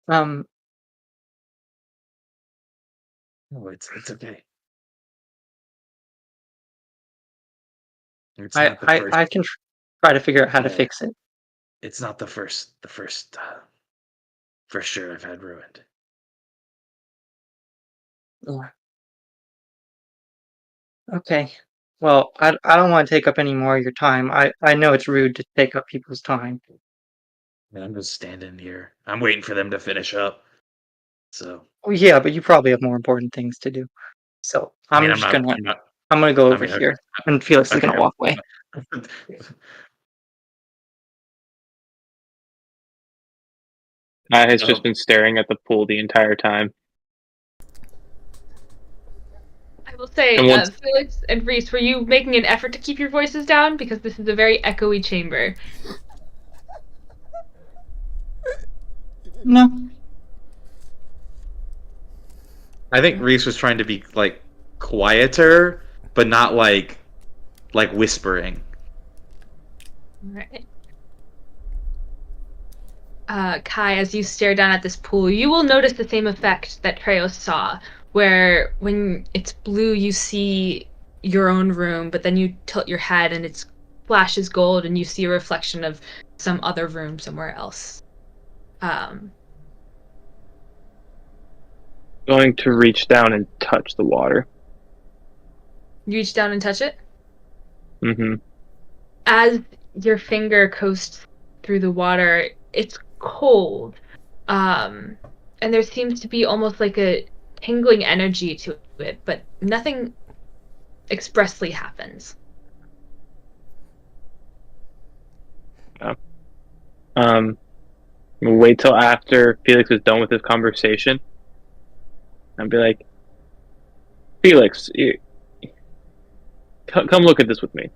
[SPEAKER 5] Um,
[SPEAKER 6] No, it's okay. It's
[SPEAKER 5] I
[SPEAKER 6] not the first.
[SPEAKER 5] I can try to figure out how to
[SPEAKER 6] Yeah,
[SPEAKER 5] fix it.
[SPEAKER 6] it's not the first shirt I've had ruined.
[SPEAKER 5] Yeah. Okay. Well, I don't want to take up any more of your time. I know it's rude to take up people's time.
[SPEAKER 6] And I'm just standing here. I'm waiting for them to finish up. So
[SPEAKER 5] Oh yeah, but you probably have more important things to do. So
[SPEAKER 6] I mean,
[SPEAKER 5] I'm gonna go
[SPEAKER 6] I
[SPEAKER 5] over
[SPEAKER 6] mean,
[SPEAKER 5] here, and Felix is
[SPEAKER 6] okay.
[SPEAKER 5] gonna walk away.
[SPEAKER 3] I has
[SPEAKER 6] Oh,
[SPEAKER 3] just been staring at the pool the entire time.
[SPEAKER 2] I will say,
[SPEAKER 3] And once
[SPEAKER 2] Felix and Reese, were you making an effort to keep your voices down? Because this is a very echoey chamber.
[SPEAKER 5] No.
[SPEAKER 6] I think Reese was trying to be like quieter, but not like whispering.
[SPEAKER 2] Alright. Kai, as you stare down at this pool, you will notice the same effect that Treos saw, where when it's blue, you see your own room, but then you tilt your head and it flashes gold, and you see a reflection of some other room somewhere else.
[SPEAKER 3] going to reach down and touch the water.
[SPEAKER 2] You reach down and touch it.
[SPEAKER 3] Mm-hmm.
[SPEAKER 2] As your finger coasts through the water, it's cold. And there seems to be almost like a tingling energy to it, but nothing expressly happens.
[SPEAKER 3] We'll wait till after Felix is done with his conversation. And be like, Felix, come look at this with me.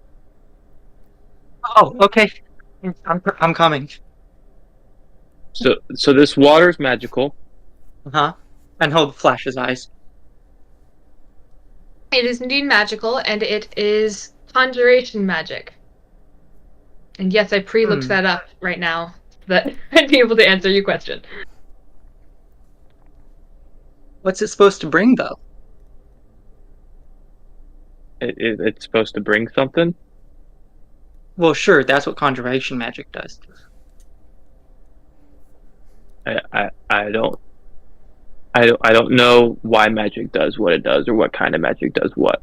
[SPEAKER 5] Oh, okay. I'm coming.
[SPEAKER 3] So this water is magical.
[SPEAKER 5] Uh-huh. And he'll flash his eyes.
[SPEAKER 2] It is indeed magical, and it is conjuration magic. And yes, I pre-looked that up right now, so that I'd be able to answer your question.
[SPEAKER 5] What's it supposed to bring, though?
[SPEAKER 3] It's supposed to bring something.
[SPEAKER 5] Well, sure, that's what conjuration magic does.
[SPEAKER 3] I don't know why magic does what it does or what kind of magic does what.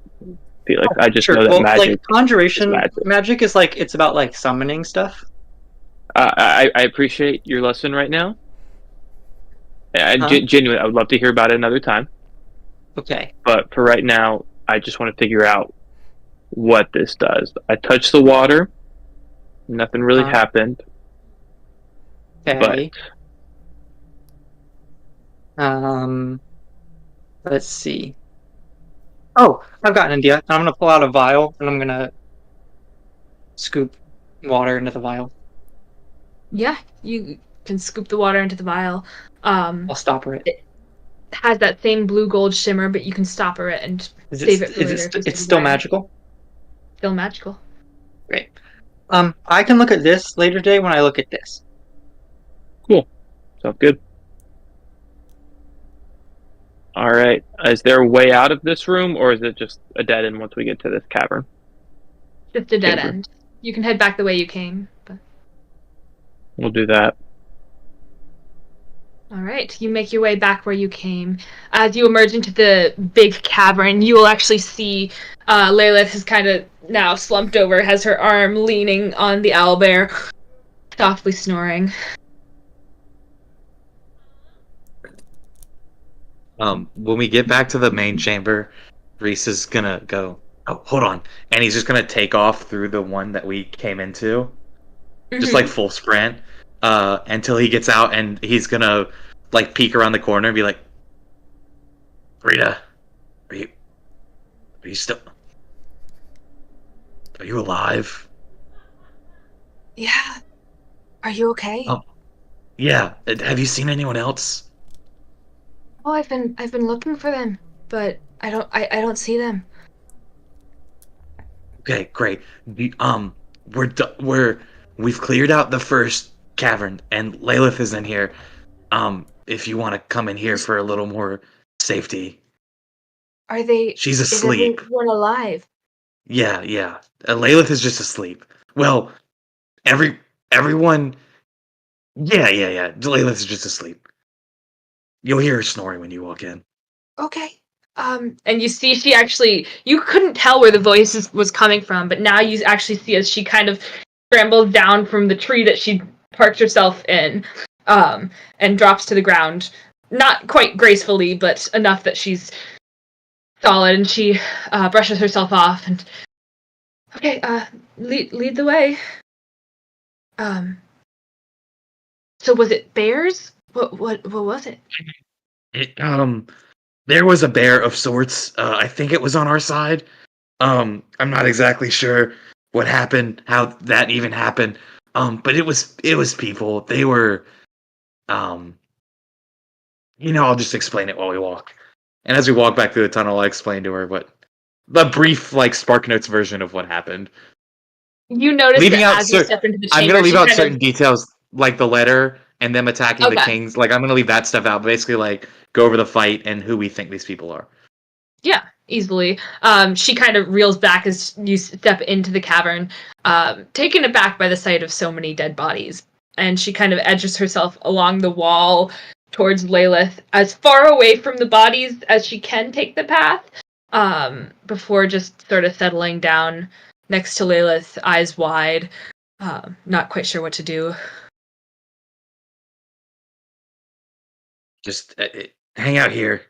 [SPEAKER 3] Felix, I just know that magic.
[SPEAKER 5] Like conjuration
[SPEAKER 3] is
[SPEAKER 5] magic is like it's about like summoning stuff.
[SPEAKER 3] I appreciate your lesson right now. Genuinely, I would love to hear about it another time.
[SPEAKER 5] Okay.
[SPEAKER 3] But for right now, I just want to figure out what this does. I touched the water. Nothing really happened.
[SPEAKER 5] Okay. Let's see. Oh, I've got an idea. I'm gonna pull out a vial and I'm gonna scoop water into the vial.
[SPEAKER 2] Yeah, you can scoop the water into the vial.
[SPEAKER 5] I'll stopper it.
[SPEAKER 2] It has that same blue gold shimmer, but you can stopper it and save it for later.
[SPEAKER 5] It's still magical?
[SPEAKER 2] still magical.
[SPEAKER 5] Great. I can look at this later today when I look at this.
[SPEAKER 3] Cool. Sounds good. All right. Is there a way out of this room, or is it just a dead end once we get to this cavern?
[SPEAKER 2] Just a dead
[SPEAKER 3] Chamber.
[SPEAKER 2] end. You can head back the way you came. But
[SPEAKER 3] We'll do that.
[SPEAKER 2] all right, you make your way back where you came. As you emerge into the big cavern, you will actually see Lilith is kind of now slumped over, has her arm leaning on the owlbear, softly snoring.
[SPEAKER 6] When we get back to the main chamber, Reese is gonna go. Oh, hold on, and he's just gonna take off through the one that we came into, just like full sprint, until he gets out, and he's gonna like peek around the corner and be like, "Rita, are you still? Are you alive?"
[SPEAKER 2] Yeah. Are you okay?
[SPEAKER 6] Oh, yeah. Have you seen anyone else?
[SPEAKER 2] Oh, I've been looking for them, but I don't see them.
[SPEAKER 6] Okay, great. We've cleared out the first cavern, and Lilith is in here. If you want to come in here for a little more safety.
[SPEAKER 2] Are they?
[SPEAKER 6] She's
[SPEAKER 2] Is
[SPEAKER 6] asleep.
[SPEAKER 2] everyone alive?
[SPEAKER 6] Yeah, yeah. Lilith is just asleep. Well, everyone. Yeah, yeah, yeah. Lilith is just asleep. You'll hear her snoring when you walk in.
[SPEAKER 2] Okay. And you see she actually, you couldn't tell where the voice was coming from, but now you actually see as she kind of scrambles down from the tree that she parked herself in, and drops to the ground. Not quite gracefully, but enough that she's solid, and she brushes herself off and, okay, lead the way. So was it bears? What was it?
[SPEAKER 6] It, there was a bear of sorts. I think it was on our side. I'm not exactly sure what happened, how that even happened. But it was people. They were, um, I'll just explain it while we walk. And as we walk back through the tunnel, I explain to her what the brief, like, Spark Notes version of what happened.
[SPEAKER 2] You notice
[SPEAKER 6] Leaving
[SPEAKER 2] that
[SPEAKER 6] out
[SPEAKER 2] as you step into the chamber,
[SPEAKER 6] I'm gonna leave
[SPEAKER 2] she
[SPEAKER 6] out
[SPEAKER 2] kind
[SPEAKER 6] certain
[SPEAKER 2] of,
[SPEAKER 6] details, like the letter and them attacking the
[SPEAKER 2] okay.
[SPEAKER 6] kings. Like, I'm gonna leave that stuff out. Basically, like, go over the fight and who we think these people are.
[SPEAKER 2] Yeah, easily. She kind of reels back as you step into the cavern, taken aback by the sight of so many dead bodies. And she kind of edges herself along the wall towards Lilith, as far away from the bodies as she can take the path, before just sort of settling down next to Lilith, eyes wide, not quite sure what to do.
[SPEAKER 6] Just hang out here.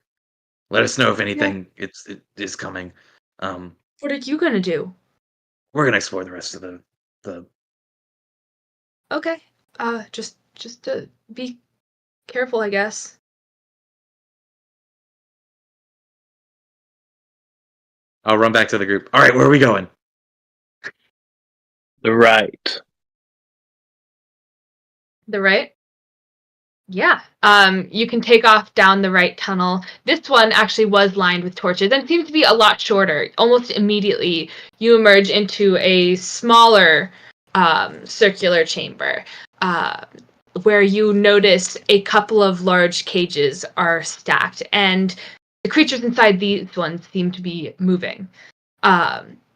[SPEAKER 6] Let us know if anything it is coming.
[SPEAKER 2] What are you gonna do?
[SPEAKER 6] We're gonna explore the rest of the.
[SPEAKER 2] Okay. Just to be careful, I guess.
[SPEAKER 6] I'll run back to the group. All right, where are we going?
[SPEAKER 3] The right.
[SPEAKER 2] The right? Yeah. You can take off down the right tunnel. This one actually was lined with torches and seems to be a lot shorter. Almost immediately, you emerge into a smaller circular chamber, where you notice a couple of large cages are stacked, and the creatures inside these ones seem to be moving.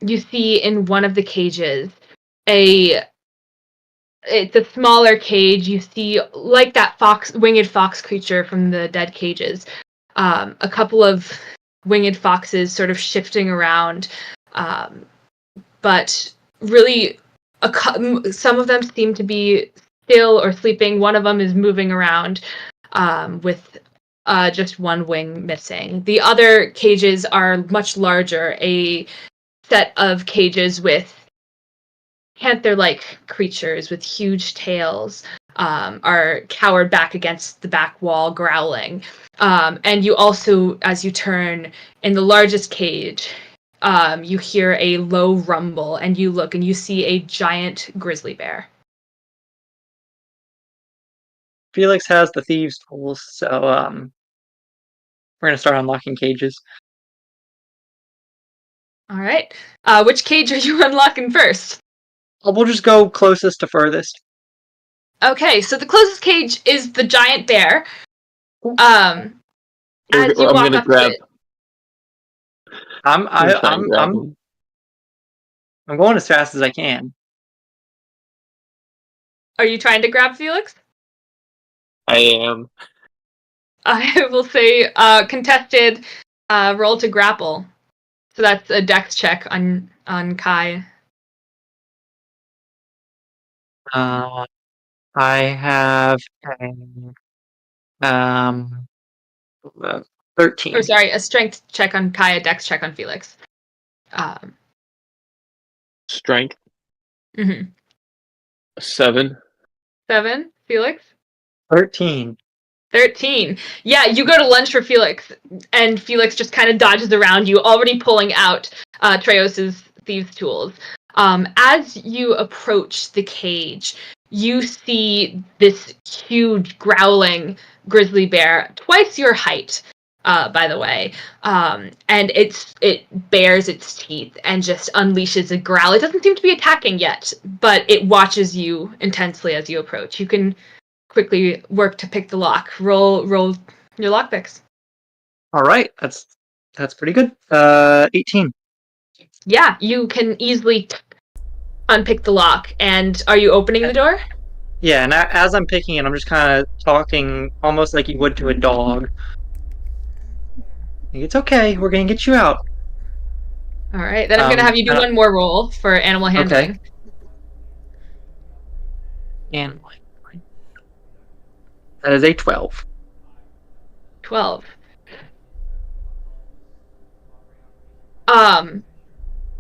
[SPEAKER 2] You see in one of the cages it's a smaller cage. You see, like that winged fox creature from the dead cages, a couple of winged foxes sort of shifting around, but really, some of them seem to be still or sleeping. One of them is moving around, with just one wing missing. The other cages are much larger. A set of cages with panther-like creatures with huge tails are cowered back against the back wall, growling. And you also, as you turn in the largest cage, you hear a low rumble, and you look and you see a giant grizzly bear.
[SPEAKER 5] Felix has the thieves' tools, so we're gonna start unlocking cages.
[SPEAKER 2] All right. Which cage are you unlocking first?
[SPEAKER 5] We'll just go closest to furthest.
[SPEAKER 2] Okay, so the closest cage is the giant bear.
[SPEAKER 3] I'm
[SPEAKER 2] As you walk
[SPEAKER 3] gonna
[SPEAKER 2] up to
[SPEAKER 3] grab.
[SPEAKER 2] it,
[SPEAKER 5] I'm
[SPEAKER 3] I'm gonna try and grab
[SPEAKER 5] I'm
[SPEAKER 3] him.
[SPEAKER 5] I'm going as fast as I can.
[SPEAKER 2] are you trying to grab Felix?
[SPEAKER 3] I am.
[SPEAKER 2] I will say contested roll to grapple. So that's a dex check on Kai.
[SPEAKER 5] I have um 13.
[SPEAKER 2] Or sorry, a strength check on Kai, a dex check on Felix.
[SPEAKER 3] Strength
[SPEAKER 2] Mhm.
[SPEAKER 3] 7.
[SPEAKER 2] 7, Felix?
[SPEAKER 5] 13.
[SPEAKER 2] 13. Yeah, you go to lunge for Felix, and Felix just kind of dodges around you, already pulling out Treos's thieves' tools. As you approach the cage, you see this huge, growling grizzly bear, twice your height, by the way. And it bares its teeth and just unleashes a growl. It doesn't seem to be attacking yet, but it watches you intensely as you approach. You can quickly work to pick the lock. Roll your lock picks.
[SPEAKER 5] All right, that's pretty good. 18.
[SPEAKER 2] Yeah, you can easily unpick the lock. And are you opening the door?
[SPEAKER 5] Yeah, and as I'm picking it, I'm just kind of talking almost like you would to a dog. It's okay. We're gonna get you out.
[SPEAKER 2] All right, then I'm gonna have you do one more roll for animal handling.
[SPEAKER 5] Okay. And that is a 12.
[SPEAKER 2] 12.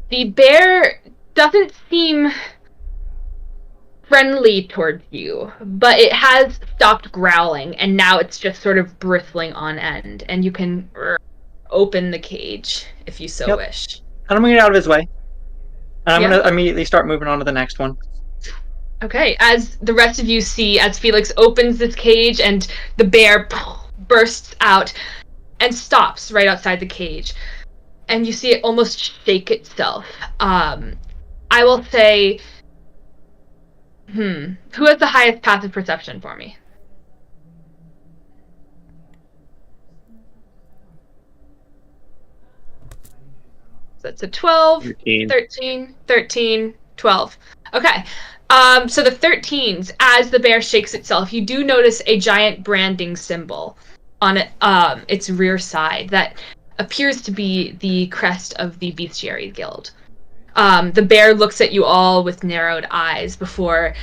[SPEAKER 2] The bear doesn't seem friendly towards you, but it has stopped growling, and now it's just sort of bristling on end, and you can open the cage if you so wish.
[SPEAKER 5] And I'm gonna get out of his way. And I'm
[SPEAKER 2] Yeah.
[SPEAKER 5] gonna immediately start moving on to the next one.
[SPEAKER 2] Okay, as the rest of you see, as Felix opens this cage and the bear bursts out and stops right outside the cage, and you see it almost shake itself. I will say, who has the highest passive perception for me? So that's a 12, 13, 12. Okay. So the 13s, as the bear shakes itself, you do notice a giant branding symbol on its rear side that appears to be the crest of the Bestiary Guild. The bear looks at you all with narrowed eyes before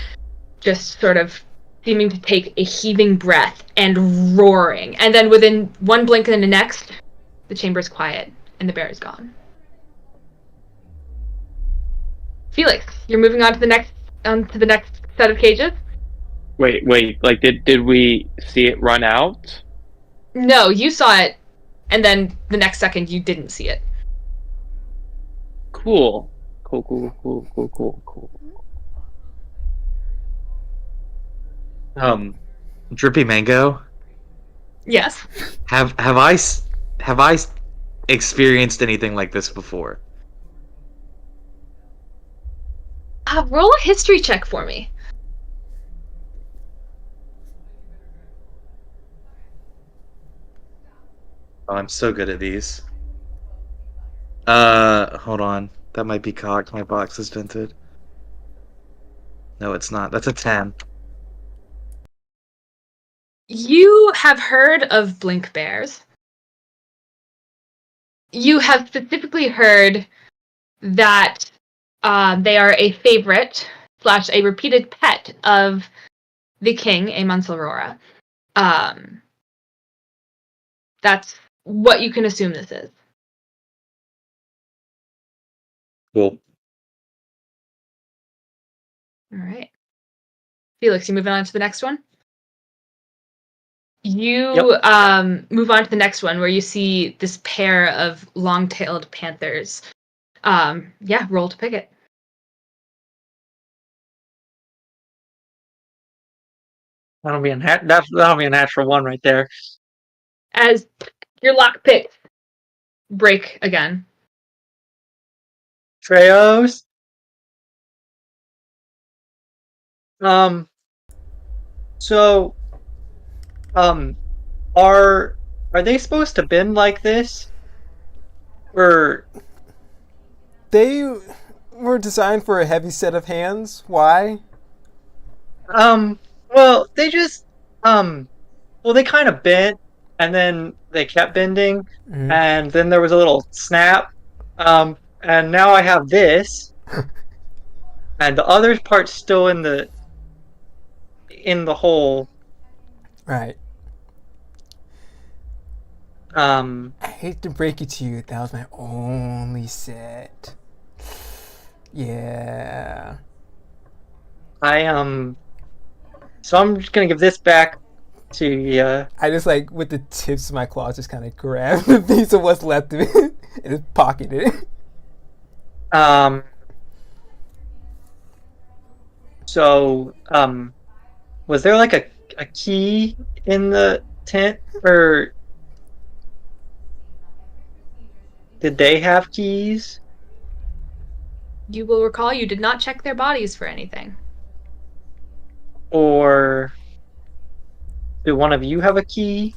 [SPEAKER 2] just sort of seeming to take a heaving breath and roaring. And then within one blink and the next, the chamber's quiet and the bear is gone. Felix, you're moving on to the next set of cages.
[SPEAKER 3] Wait. Like, did we see it run out?
[SPEAKER 2] No, you saw it, and then the next second you didn't see it.
[SPEAKER 3] Cool.
[SPEAKER 6] Drippy Mango.
[SPEAKER 2] Yes.
[SPEAKER 6] Have I experienced anything like this before?
[SPEAKER 2] Roll a history check for me.
[SPEAKER 6] Oh, I'm so good at these. Hold on. That might be cocked. My box is dented. No, it's not. That's a 10.
[SPEAKER 2] You have heard of blink bears. You have specifically heard that they are a favorite / a repeated pet of the king, Aemon Silrora. That's what you can assume this is.
[SPEAKER 6] Cool.
[SPEAKER 2] All right. Felix, you moving on to the next one? You move on to the next one where you see this pair of long-tailed panthers. Roll to pick it.
[SPEAKER 5] That'll be a natural one right there.
[SPEAKER 2] As your lock picks break again.
[SPEAKER 5] Treos. So, are they supposed to bend like this? Or
[SPEAKER 4] They were designed for a heavy set of hands. Why?
[SPEAKER 5] well, they just well, they kind of bent, and then they kept bending,
[SPEAKER 4] Mhm.
[SPEAKER 5] and then there was a little snap, and now I have this, and the other part's still in the hole.
[SPEAKER 4] Right.
[SPEAKER 5] Um,
[SPEAKER 4] I hate to break it to you, that was my only set. Yeah.
[SPEAKER 5] so I'm just gonna give this back to you.
[SPEAKER 4] I just like with the tips of my claws just kind of grab the piece of what's left of it and just pocketed it.
[SPEAKER 5] So, was there like a key in the tent, or did they have keys?
[SPEAKER 2] You will recall you did not check their bodies for anything.
[SPEAKER 5] Or do one of you have a key?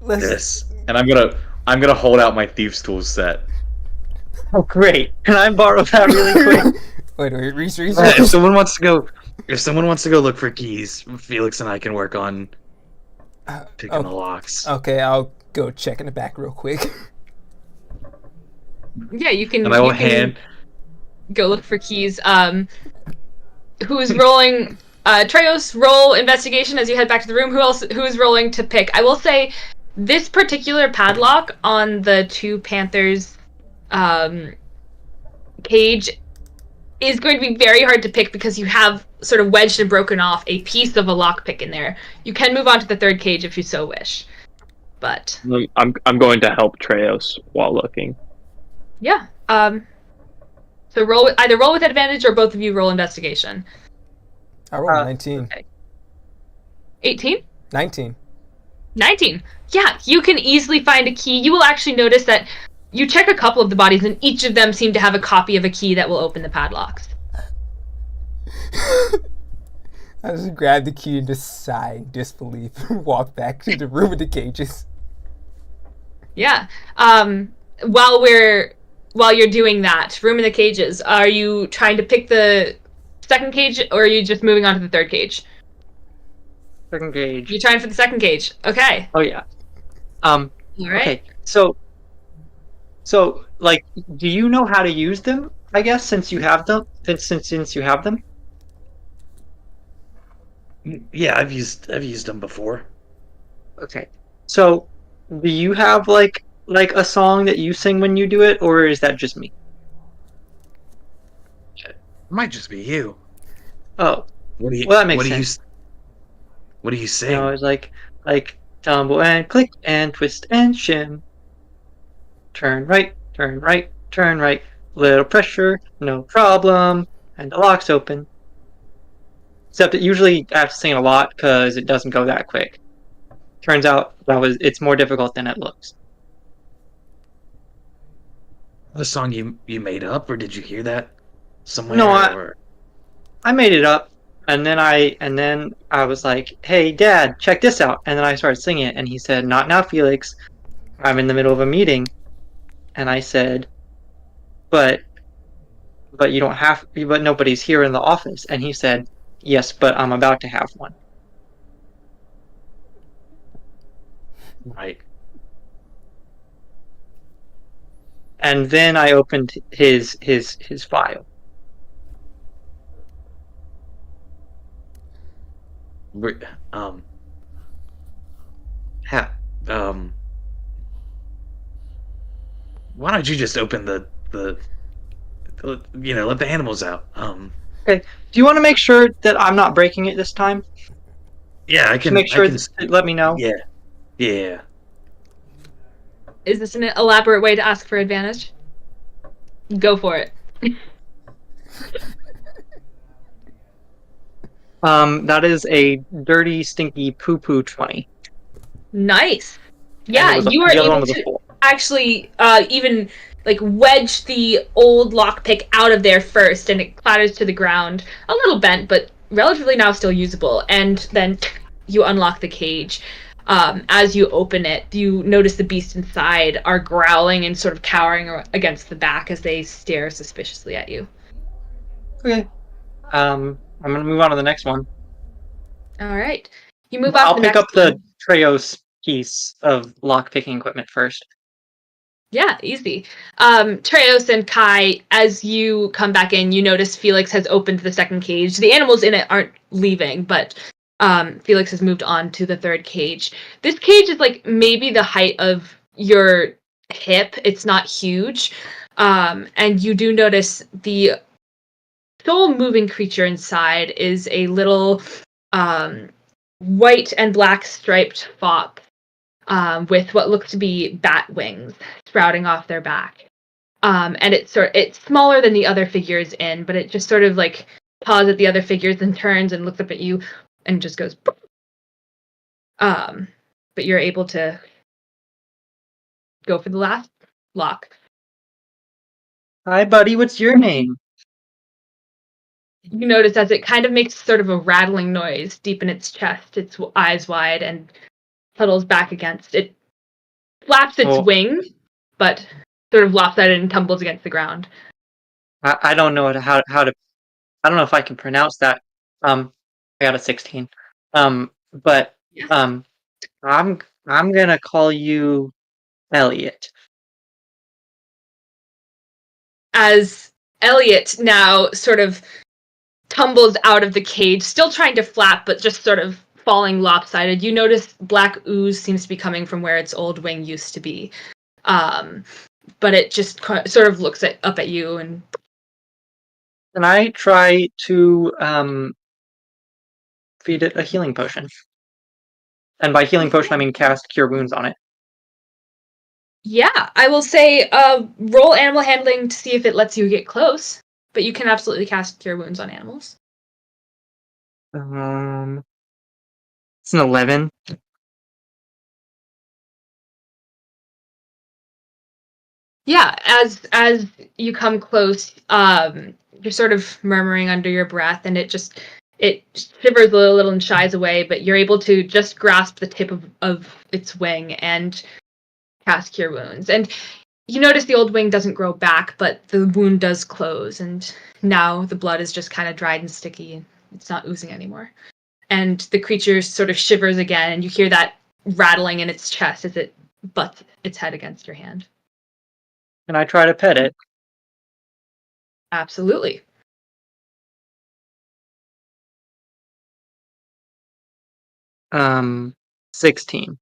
[SPEAKER 6] This, and I'm gonna hold out my thieves' tools set.
[SPEAKER 5] Oh, great! Can I borrow that really quick?
[SPEAKER 4] Wait, Reese.
[SPEAKER 6] If someone wants to go look for keys, Felix and I can work on picking the locks.
[SPEAKER 4] Okay, I'll go check in the back real quick.
[SPEAKER 2] Yeah, you can.
[SPEAKER 6] And I will
[SPEAKER 2] you can
[SPEAKER 6] hand.
[SPEAKER 2] go look for keys. Who's rolling? Treos, roll investigation as you head back to the room. Who is rolling to pick? I will say, this particular padlock on the two panthers' cage is going to be very hard to pick because you have sort of wedged and broken off a piece of a lockpick in there. You can move on to the third cage if you so wish, but
[SPEAKER 3] I'm going to help Treos while looking.
[SPEAKER 2] yeah. So roll with advantage, or both of you roll investigation.
[SPEAKER 4] I rolled 19.
[SPEAKER 2] Okay. 18?
[SPEAKER 4] 19.
[SPEAKER 2] 19. Yeah, you can easily find a key. You will actually notice that you check a couple of the bodies, and each of them seem to have a copy of a key that will open the padlocks.
[SPEAKER 4] I just grabbed the key and just sigh in disbelief and walk back to the room with the cages.
[SPEAKER 2] Yeah. While you're doing that, room in the cages, are you trying to pick the second cage, or are you just moving on to the third cage?
[SPEAKER 5] Second cage.
[SPEAKER 2] You're trying for the second cage. Okay.
[SPEAKER 5] Oh yeah.
[SPEAKER 2] All right.
[SPEAKER 5] Okay. So like, do you know how to use them? I guess since you have them. Since you have them.
[SPEAKER 6] Yeah, I've used them before.
[SPEAKER 5] Okay. So, do you have like a song that you sing when you do it, or is that just me?
[SPEAKER 6] It might just be you.
[SPEAKER 5] Oh,
[SPEAKER 6] What do you?
[SPEAKER 5] well, that makes
[SPEAKER 6] what
[SPEAKER 5] sense.
[SPEAKER 6] What do you
[SPEAKER 5] You
[SPEAKER 6] sing?
[SPEAKER 5] know, it's like tumble and click and twist and shim. Turn right, turn right, turn right. Little pressure, no problem, and the lock's open. Except that usually I have to sing it a lot because it doesn't go that quick. Turns out it's more difficult than it looks.
[SPEAKER 6] A song you made up, or did you hear that somewhere?
[SPEAKER 5] No,
[SPEAKER 6] or...
[SPEAKER 5] I made it up, and then I was like, "Hey, Dad, check this out!" And then I started singing it, and he said, "Not now, Felix. I'm in the middle of a meeting." And I said, "But you don't have. But nobody's here in the office." And he said, "Yes, but I'm about to have one."
[SPEAKER 6] Right.
[SPEAKER 5] And then I opened his file.
[SPEAKER 6] Ha, why don't you just open the let the animals out.
[SPEAKER 5] Okay. Do you want to make sure that I'm not breaking it this time?
[SPEAKER 6] Yeah, I
[SPEAKER 5] To
[SPEAKER 6] can
[SPEAKER 5] make sure
[SPEAKER 6] I can,
[SPEAKER 5] that let me know.
[SPEAKER 6] yeah.
[SPEAKER 2] Is this an elaborate way to ask for advantage? Go for it.
[SPEAKER 5] That is a dirty, stinky poo-poo 20.
[SPEAKER 2] Nice. Yeah,
[SPEAKER 5] And
[SPEAKER 2] you are
[SPEAKER 5] the other one
[SPEAKER 2] able
[SPEAKER 5] was a
[SPEAKER 2] to
[SPEAKER 5] 4.
[SPEAKER 2] actually even like wedge the old lockpick out of there first, and it clatters to the ground, a little bent, but relatively now still usable. And then you unlock the cage. As you open it, you notice the beasts inside are growling and sort of cowering against the back as they stare suspiciously at you.
[SPEAKER 5] Okay. I'm gonna move on to the next one.
[SPEAKER 2] All right. You move on
[SPEAKER 5] I'll
[SPEAKER 2] to the
[SPEAKER 5] pick
[SPEAKER 2] next
[SPEAKER 5] up the
[SPEAKER 2] one.
[SPEAKER 5] Treos piece of lock-picking equipment first.
[SPEAKER 2] Yeah, easy. Treos and Kai, as you come back in, you notice Felix has opened the second cage. The animals in it aren't leaving, but Felix has moved on to the third cage. This cage is like maybe the height of your hip. It's not huge. And you do notice the sole moving creature inside is a little white and black striped fop with what looks to be bat wings sprouting off their back. And it's smaller than the other figures in, but it just sort of like paws at the other figures and turns and looks up at you and just goes. But you're able to go for the last lock.
[SPEAKER 5] Hi, buddy. What's your name?
[SPEAKER 2] You notice as it kind of makes sort of a rattling noise deep in its chest, its eyes wide, and huddles back against it. Flaps its wings, but sort of lopsided and tumbles against the ground.
[SPEAKER 5] I don't know how to. I don't know if I can pronounce that. I got a 16. But
[SPEAKER 2] Yeah.
[SPEAKER 5] I'm gonna call you Elliot.
[SPEAKER 2] As Elliot now sort of tumbles out of the cage, still trying to flap, but just sort of falling lopsided. You notice black ooze seems to be coming from where its old wing used to be. But it just sort of looks up at you and.
[SPEAKER 5] Can I try to feed it a healing potion? And by healing potion, I mean cast Cure Wounds on it.
[SPEAKER 2] Yeah, I will say roll animal handling to see if it lets you get close. But you can absolutely cast Cure Wounds on animals.
[SPEAKER 5] It's an 11.
[SPEAKER 2] Yeah, as you come close, you're sort of murmuring under your breath, and it shivers a little and shies away. But you're able to just grasp the tip of its wing and cast Cure Wounds. And you notice the old wing doesn't grow back, but the wound does close, and now the blood is just kind of dried and sticky, and it's not oozing anymore. And the creature sort of shivers again, and you hear that rattling in its chest as it butts its head against your hand.
[SPEAKER 5] Can I try to pet it?
[SPEAKER 2] Absolutely.
[SPEAKER 5] Um, 16.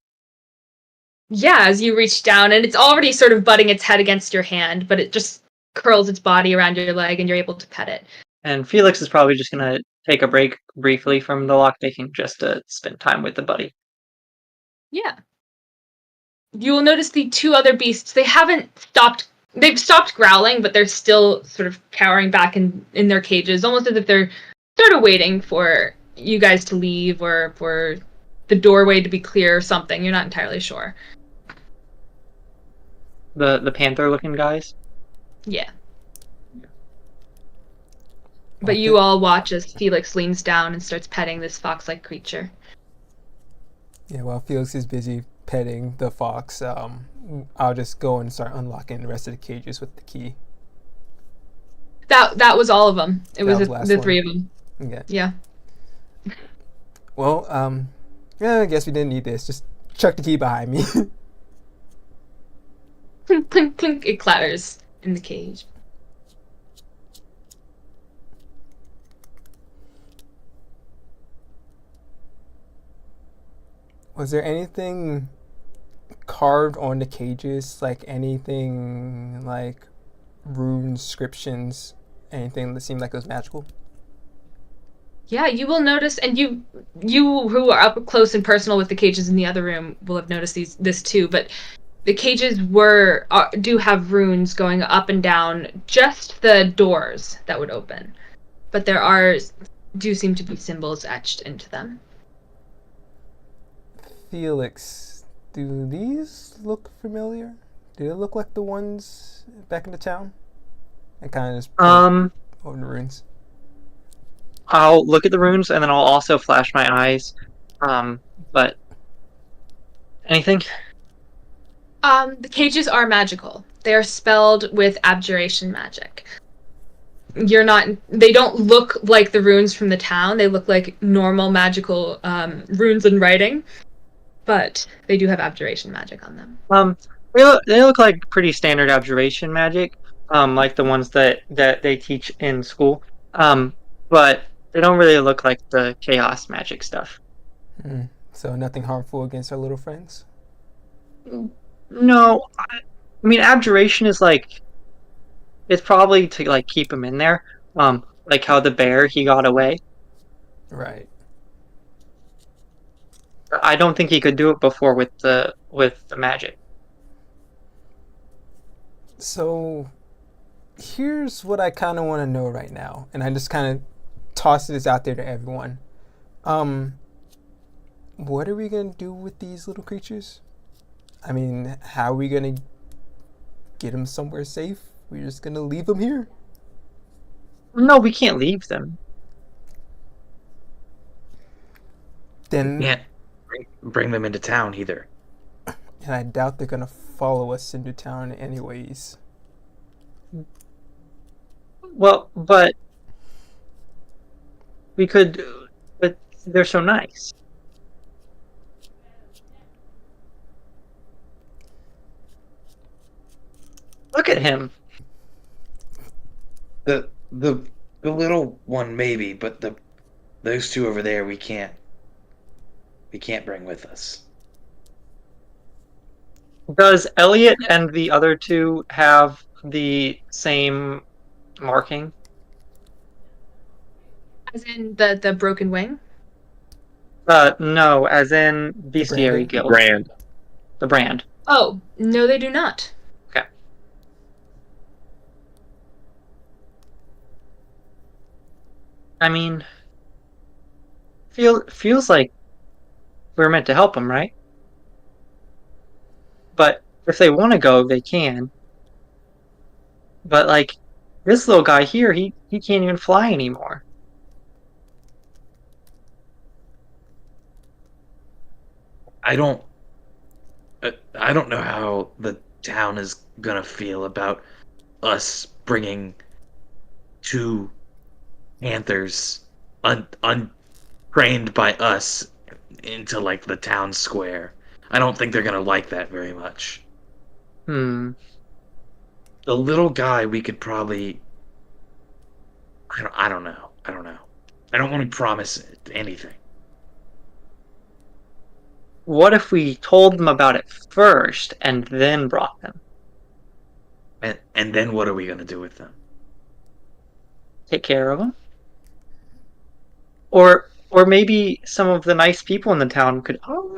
[SPEAKER 2] Yeah, as you reach down, and it's already sort of butting its head against your hand, but it just curls its body around your leg, and you're able to pet it.
[SPEAKER 5] And Felix is probably just gonna take a break briefly from the lockpicking just to spend time with the buddy.
[SPEAKER 2] Yeah. You will notice the two other beasts, they've stopped growling, but they're still sort of cowering back in their cages, almost as if they're sort of waiting for you guys to leave or for the doorway to be clear or something. You're not entirely sure.
[SPEAKER 5] The panther-looking guys?
[SPEAKER 2] Yeah. But you all watch as Felix leans down and starts petting this fox-like creature.
[SPEAKER 4] Yeah, while Felix is busy petting the fox, I'll just go and start unlocking the rest of the cages with the key.
[SPEAKER 2] That was all of them. It was the three of them.
[SPEAKER 4] Okay.
[SPEAKER 2] Yeah.
[SPEAKER 4] Well, yeah, I guess we didn't need this. Just chuck the key behind me.
[SPEAKER 2] Clink, clink, clink. It clatters in the cage.
[SPEAKER 4] Was there anything carved on the cages? Like anything like runes, inscriptions, anything that seemed like it was magical?
[SPEAKER 2] Yeah, you will notice, and you who are up close and personal with the cages in the other room will have noticed this too. But the cages do have runes going up and down, just the doors that would open. But there do seem to be symbols etched into them.
[SPEAKER 4] Felix, do these look familiar Do they look like the ones back in the town? And kind of just point
[SPEAKER 5] Um,
[SPEAKER 4] over the ruins.
[SPEAKER 5] I'll look at the runes and then I'll also flash my eyes. But anything?
[SPEAKER 2] The cages are magical. They are spelled with abjuration magic. They don't look like the runes from the town. They look like normal magical runes in writing, but they do have abjuration magic on them.
[SPEAKER 5] They look like pretty standard abjuration magic, like the ones that they teach in school. But they don't really look like the chaos magic stuff.
[SPEAKER 4] So nothing harmful against our little friends?
[SPEAKER 5] No, I mean abjuration is like it's probably to like keep him in there. Like how the bear he got away.
[SPEAKER 4] Right.
[SPEAKER 5] I don't think he could do it before with the magic.
[SPEAKER 4] So here's what I kind of want to know right now, and I just kind of toss this out there to everyone. What are we gonna do with these little creatures? I mean, how are we gonna get them somewhere safe? We're just gonna leave them here?
[SPEAKER 5] No, we can't leave them.
[SPEAKER 4] Then,
[SPEAKER 6] Can't bring them into town either.
[SPEAKER 4] and I doubt they're gonna follow us into town anyways.
[SPEAKER 5] Well, but we could, but they're so nice. Look at him.
[SPEAKER 6] The little one maybe, but those two over there we can't bring with us.
[SPEAKER 5] Does Elliot and the other two have the same marking?
[SPEAKER 2] As in the broken wing?
[SPEAKER 5] No, as in Bestiary
[SPEAKER 4] branding?
[SPEAKER 5] Guild.
[SPEAKER 3] Brand.
[SPEAKER 5] The brand.
[SPEAKER 2] Oh, no, they do not.
[SPEAKER 5] Okay. I mean, feels like we're meant to help them, right? But if they want to go, they can. But like this little guy here, he can't even fly anymore.
[SPEAKER 6] I don't I don't know how the town is gonna feel about us bringing two panthers untrained by us into like the town square. I don't think they're gonna like that very much. The little guy we could probably I don't know. I don't know. I don't want to promise anything.
[SPEAKER 5] What if we told them about it first and then brought them?
[SPEAKER 6] And then what are we gonna do with them?
[SPEAKER 5] Take care of them? Or maybe some of the nice people in the town could. Oh,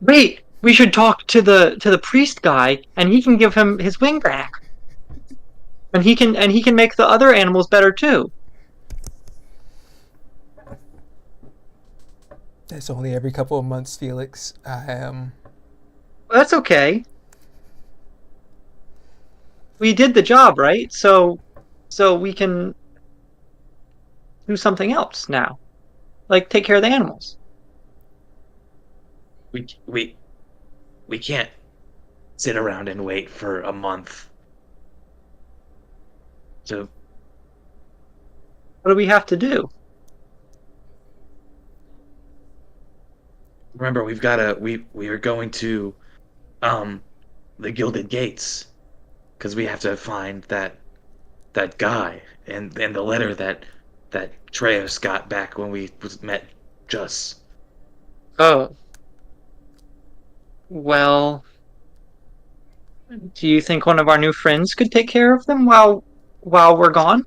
[SPEAKER 5] wait! We should talk to the priest guy, and he can give him his wing back, and he can make the other animals better too.
[SPEAKER 4] That's only every couple of months, Felix.
[SPEAKER 5] That's okay. We did the job, right? So we can do something else now, like take care of the animals.
[SPEAKER 6] We can't sit around and wait for a month. So
[SPEAKER 5] What do we have to do?
[SPEAKER 6] remember, we are going to the Gilded Gates because we have to find that guy and the letter that Treos got back when we met Juss.
[SPEAKER 5] Oh. Well, do you think one of our new friends could take care of them while we're gone?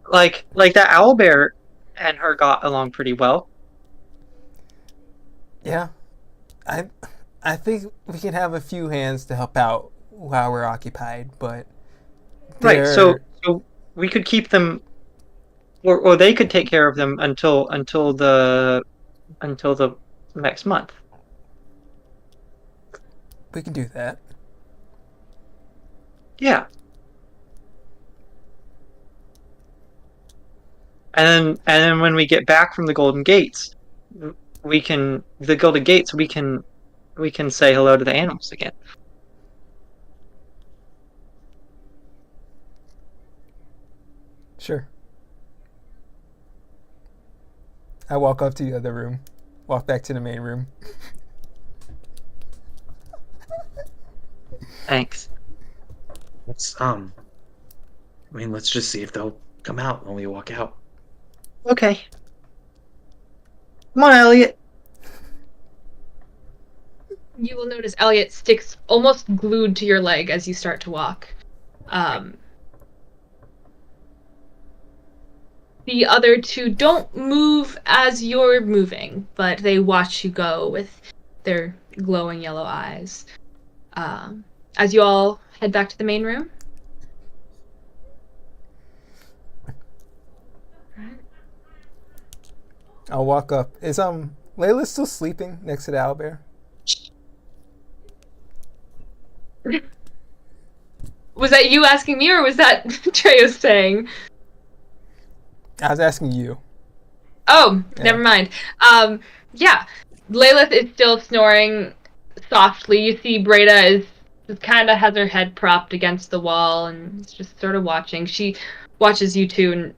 [SPEAKER 5] Like that owlbear and her got along pretty well.
[SPEAKER 4] Yeah, I think we can have a few hands to help out while we're occupied, but
[SPEAKER 5] Right, so
[SPEAKER 4] they're-
[SPEAKER 5] we could keep them, or they could take care of them until the next month.
[SPEAKER 4] We can do that.
[SPEAKER 5] Yeah. And then when we get back from the Golden Gates, we can say hello to the animals again.
[SPEAKER 4] Sure. I walk up to the other room. Walk back to the main room.
[SPEAKER 5] Thanks.
[SPEAKER 6] Let's just see if they'll come out when we walk out.
[SPEAKER 5] Okay. Come on, Elliot.
[SPEAKER 2] You will notice Elliot sticks almost glued to your leg as you start to walk. The other two don't move as you're moving, but they watch you go with their glowing yellow eyes. As you all head back to the main room.
[SPEAKER 4] I'll walk up. Is Layla still sleeping next to the owlbear?
[SPEAKER 2] Was that you asking me, or was that Treyo saying?
[SPEAKER 4] I was asking you.
[SPEAKER 2] Oh,
[SPEAKER 4] Yeah.
[SPEAKER 2] Never mind. Yeah. Layla is still snoring softly. You see Breda is just kind of has her head propped against the wall and is just sort of watching. She watches you two and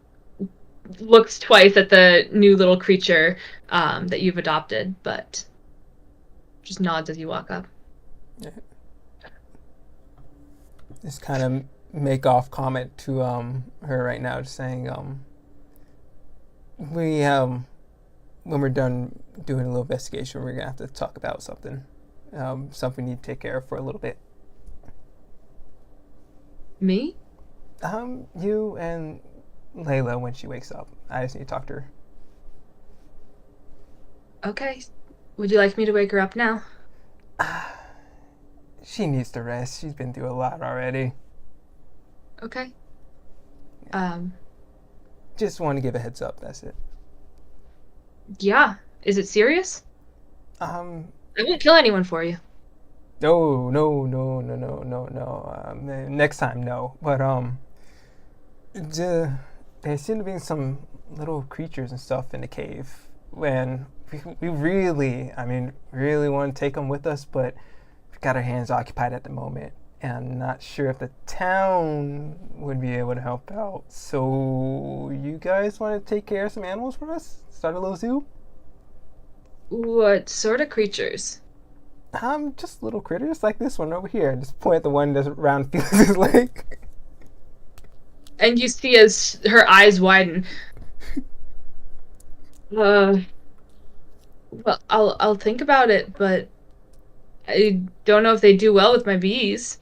[SPEAKER 2] looks twice at the new little creature that you've adopted, but just nods as you walk up.
[SPEAKER 4] Yeah. Just kind of make off comment to her right now, just saying we when we're done doing a little investigation, we're gonna have to talk about something we need to take care of for a little bit.
[SPEAKER 2] Me?
[SPEAKER 4] You and Layla when she wakes up. I just need to talk to her.
[SPEAKER 2] Okay. Would you like me to wake her up now?
[SPEAKER 4] She needs to rest. She's been through a lot already.
[SPEAKER 2] Okay.
[SPEAKER 4] Just want to give a heads up, that's it.
[SPEAKER 2] Yeah. Is it serious? I won't kill anyone for you.
[SPEAKER 4] No. Next time, no. But there seem to be some little creatures and stuff in the cave, and we really want to take them with us, but we've got our hands occupied at the moment, and I'm not sure if the town would be able to help out. So you guys want to take care of some animals for us? Start a little zoo?
[SPEAKER 2] What sort of creatures?
[SPEAKER 4] Just little critters like this one over here. Just point at the one that's around Felix's leg.
[SPEAKER 2] And you see as her eyes widen. Well, I'll think about it, but I don't know if they do well with my bees.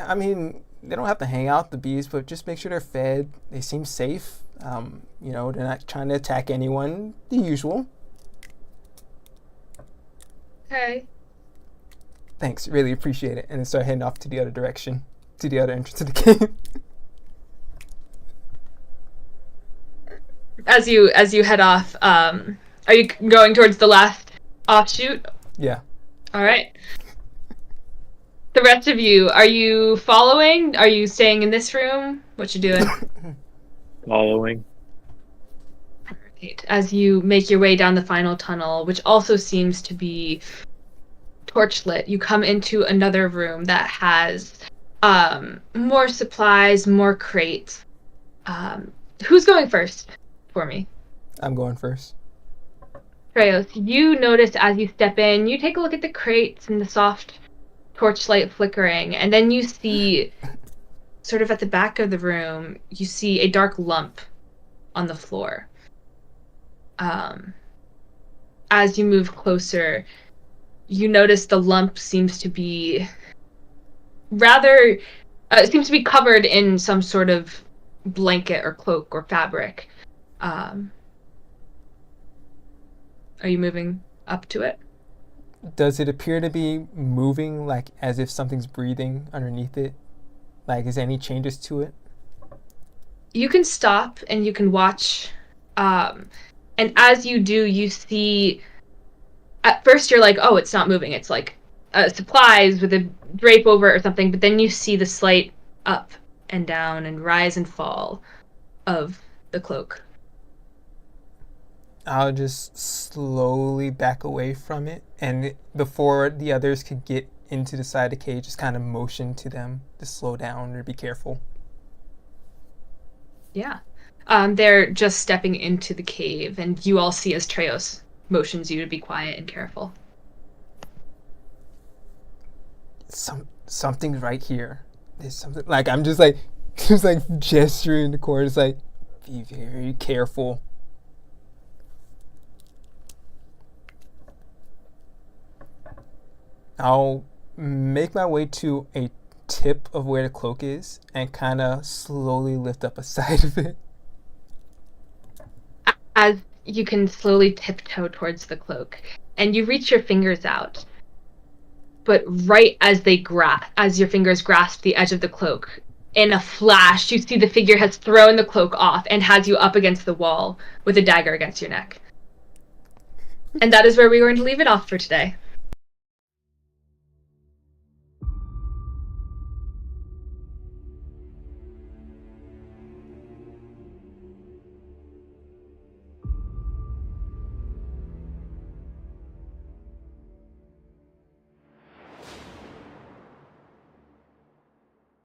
[SPEAKER 4] I mean, they don't have to hang out the bees, but just make sure they're fed. They seem safe. They're not trying to attack anyone. The usual.
[SPEAKER 2] Okay.
[SPEAKER 4] Thanks, really appreciate it. And then start heading off to the other direction, to the other entrance of the cave.
[SPEAKER 2] As you head off, are you going towards the last offshoot?
[SPEAKER 4] Yeah.
[SPEAKER 2] All right. The rest of you, are you following? Are you staying in this room? What you doing?
[SPEAKER 3] Following.
[SPEAKER 2] Right. As you make your way down the final tunnel, which also seems to be torchlit, you come into another room that has more supplies, more crates. Who's going first for me?
[SPEAKER 4] I'm going first.
[SPEAKER 2] Treos, you notice as you step in, you take a look at the crates and the soft torchlight flickering, and then you see, sort of at the back of the room, you see a dark lump on the floor. As you move closer, you notice the lump seems to be covered in some sort of blanket or cloak or fabric. Are you moving up to it?
[SPEAKER 4] Does it appear to be moving, like as if something's breathing underneath it? Like, is there any changes to it?
[SPEAKER 2] You can stop and you can watch. And as you do, you see at first you're like, oh, it's not moving. It's like supplies with a drape over it or something. But then you see the slight up and down and rise and fall of the cloak.
[SPEAKER 4] I'll just slowly back away from it, and before the others could get into the side of the cage, just kind of motion to them to slow down or be careful.
[SPEAKER 2] Yeah. They're just stepping into the cave, and you all see as Treos motions you to be quiet and careful.
[SPEAKER 4] Something's right here. There's something, like, I'm just like gesturing the corner. It's like, be very careful. I'll make my way to a tip of where the cloak is and kind of slowly lift up a side of it.
[SPEAKER 2] As you can slowly tiptoe towards the cloak, and you reach your fingers out, but right as your fingers grasp the edge of the cloak, in a flash, you see the figure has thrown the cloak off and has you up against the wall with a dagger against your neck. And that is where we're going to leave it off for today.